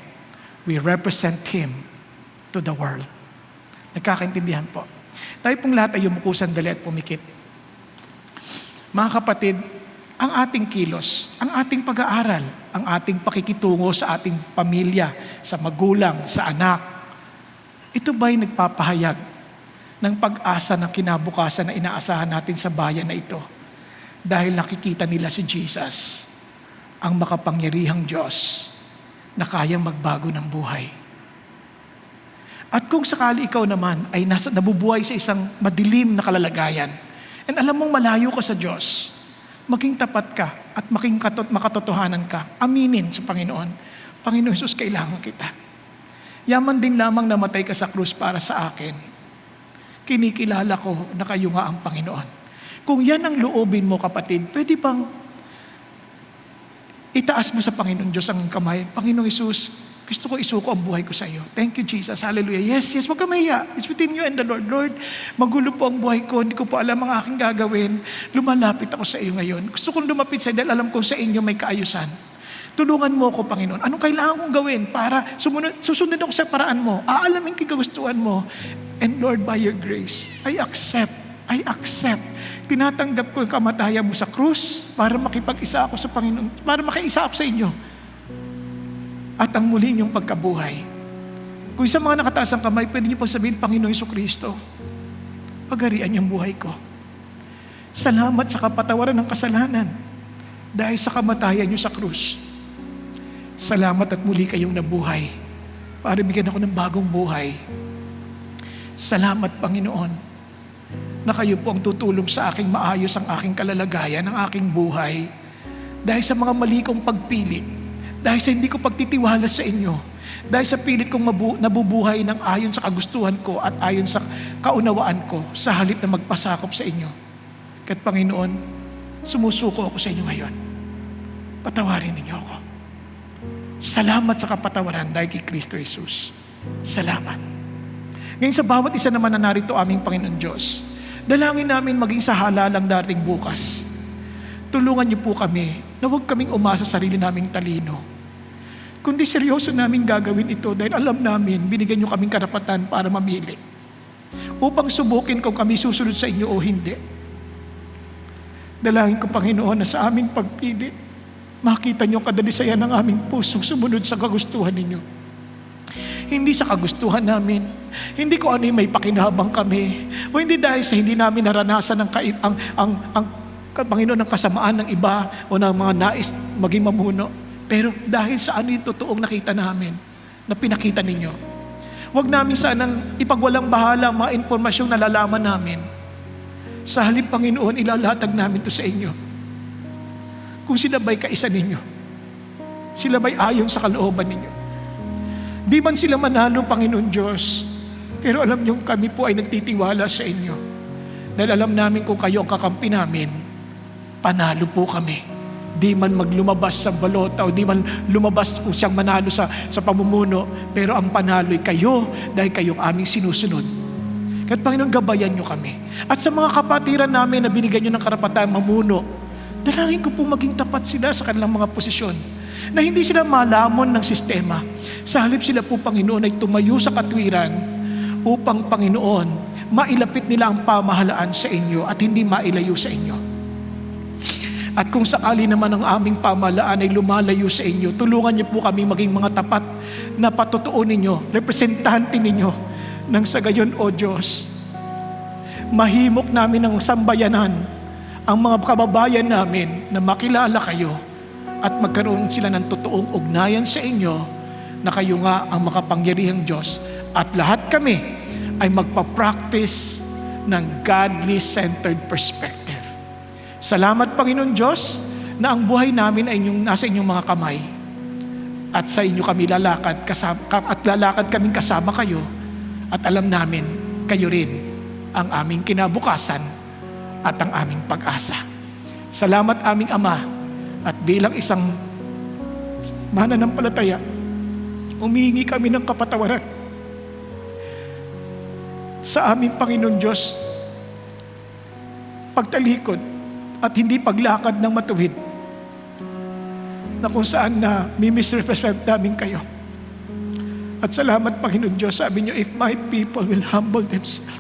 we represent Him to the world. Nagkakaintindihan po. Tayo pong lahat ay yumuko sandali at pumikit. Mga kapatid, ang ating kilos, ang ating pag-aaral, ang ating pakikitungo sa ating pamilya, sa magulang, sa anak, ito ba'y nagpapahayag ng pag-asa ng kinabukasan na inaasahan natin sa bayan na ito? Dahil nakikita nila si Jesus, ang makapangyarihang Diyos na kayang magbago ng buhay. At kung sakali ikaw naman ay nabubuhay sa isang madilim na kalalagayan, and alam mong malayo ka sa Diyos, maging tapat ka at makatotohanan ka. Aminin sa Panginoon, Panginoon Jesus, kailangan kita. Yaman din lamang namatay ka sa krus para sa akin. Kinikilala ko na kayo nga ang Panginoon. Kung yan ang loobin mo, kapatid, pwede bang itaas mo sa Panginoon Diyos ang kamay? Panginoon Jesus, gusto ko isuko ang buhay ko sa iyo. Thank you, Jesus. Hallelujah. Yes, huwag ka mahiya. It's between you and the Lord. Lord, magulo po ang buhay ko. Hindi ko po alam ang aking gagawin. Lumalapit ako sa iyo ngayon. Gusto kong lumapit sa iyo dahil alam kong sa inyo may kaayusan. Tulungan mo ako, Panginoon. Anong kailangan kong gawin para susunod ako sa paraan mo? Aalamin ko yung kagustuhan mo. And Lord, by your grace, I accept. Tinatanggap ko yung kamatayan mo sa krus para makipag-isa ako sa Panginoon, para makiisa ako sa inyo. At ang muli niyong pagkabuhay. Kung sa mga nakataas ang kamay, pwede niyo pang sabihin, Panginoon Jesucristo, pagarian niyong buhay ko. Salamat sa kapatawaran ng kasalanan dahil sa kamatayan niyo sa krus. Salamat at muli kayong nabuhay para bigyan ako ng bagong buhay. Salamat, Panginoon, na kayo po ang tutulong sa aking maayos ang aking kalalagayan, ang aking buhay. Dahil sa mga mali kong pagpili, dahil sa hindi ko pagtitiwala sa inyo, Dahil sa pilit kong nabubuhay ng ayon sa kagustuhan ko at ayon sa kaunawaan ko sa halip na magpasakop sa inyo. Kaya't Panginoon, sumusuko ako sa inyo ngayon. Patawarin ninyo ako. Salamat sa kapatawaran dahil kay Kristo Jesus. Salamat. Ngayon sa bawat isa naman na narito aming Panginoon Diyos, dalangin namin maging sa halalang dating bukas. Tulungan niyo po kami na huwag kaming umasa sa sarili naming talino. Kundi seryoso namin gagawin ito dahil alam namin binigyan niyo kaming karapatan para mamili. Upang subukin kung kami susunod sa inyo o hindi. Dalangin ko Panginoon na sa aming pagpili, makita niyo kadalisayan ng aming pusong sumunod sa kagustuhan ninyo. Hindi sa kagustuhan namin, hindi ko ano yung may pakinabang kami, o hindi dahil sa hindi namin naranasan ang Panginoon ng kasamaan ng iba o ng mga nais maging mamuno. Pero dahil sa ano yung totoong nakita namin, na pinakita ninyo. Huwag namin sanang ipagwalang bahala ang mga impormasyong nalalaman namin. Sa halip Panginoon, ilalatag namin to sa inyo. Kung sila ba'y kaisa ninyo, sila ba'y ayon sa kalooban ninyo. Di man sila manalo, Panginoon Diyos, pero alam niyo kami po ay nagtitiwala sa inyo. Dahil alam namin kung kayo ang kakampi namin, panalo po kami. Di man maglumabas sa balota o di man lumabas kung siyang manalo sa pamumuno, pero ang panalo'y kayo dahil kayong aming sinusunod. Kahit Panginoon, gabayan niyo kami. At sa mga kapatiran namin na binigyan niyo ng karapatan mamuno, dalangin ko po maging tapat sila sa kanilang mga posisyon. Na hindi sila malamon ng sistema. Sa halip sila po, Panginoon, ay tumayo sa katwiran upang, Panginoon, mailapit nila ang pamahalaan sa inyo at hindi mailayo sa inyo. At kung sakali naman ang aming pamahalaan ay lumalayo sa inyo, tulungan niyo po kami maging mga tapat na patutuo ninyo, representante ninyo, nang sa gayon, O Diyos, mahimok namin ng sambayanan ang mga kababayan namin na makilala kayo at magkaroon sila ng totoong ugnayan sa inyo na kayo nga ang makapangyarihang Diyos at lahat kami ay magpa-practice ng godly-centered perspective. Salamat Panginoon Diyos na ang buhay namin ay nasa inyong mga kamay at sa inyo kami lalakad at lalakad kaming kasama kayo at alam namin kayo rin ang aming kinabukasan at ang aming pag-asa. Salamat aming Ama at bilang isang mananampalataya, humihingi kami ng kapatawaran sa aming Panginoon Diyos, pagtalikod at hindi paglakad ng matuwid na kung saan na misrepresent namin kayo. At salamat Panginoon Diyos, sabi niyo, if my people will humble themselves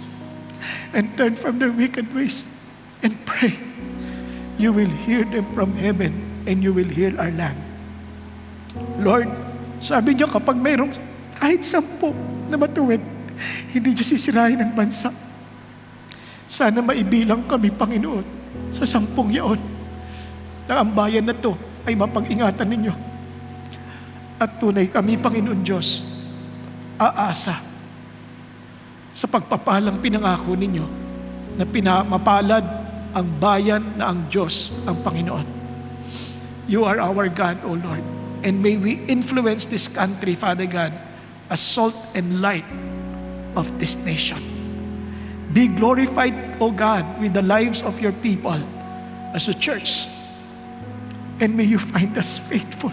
and turn from their wicked ways and pray, you will hear them from heaven and you will heal our land. Lord, sabi niyo kapag mayroong kahit 10 na matuwid, hindi niyo sisirain ang bansa. Sana maibilang kami, Panginoon, sa 10 yaon na ang bayan na to ay mapag-ingatan ninyo. At tunay kami, Panginoon Diyos, aasa sa pagpapalang pinangako ninyo na pinamapalad ang bayan na ang Diyos ang Panginoon. You are our God, O Lord. And may we influence this country, Father God, as salt and light of this nation. Be glorified, O God, with the lives of your people as a church. And may you find us faithful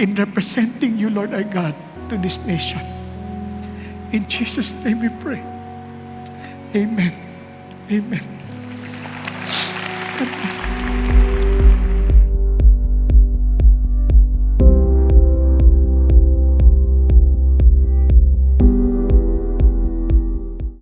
in representing you, Lord our God, to this nation. In Jesus' name we pray. Amen. Amen.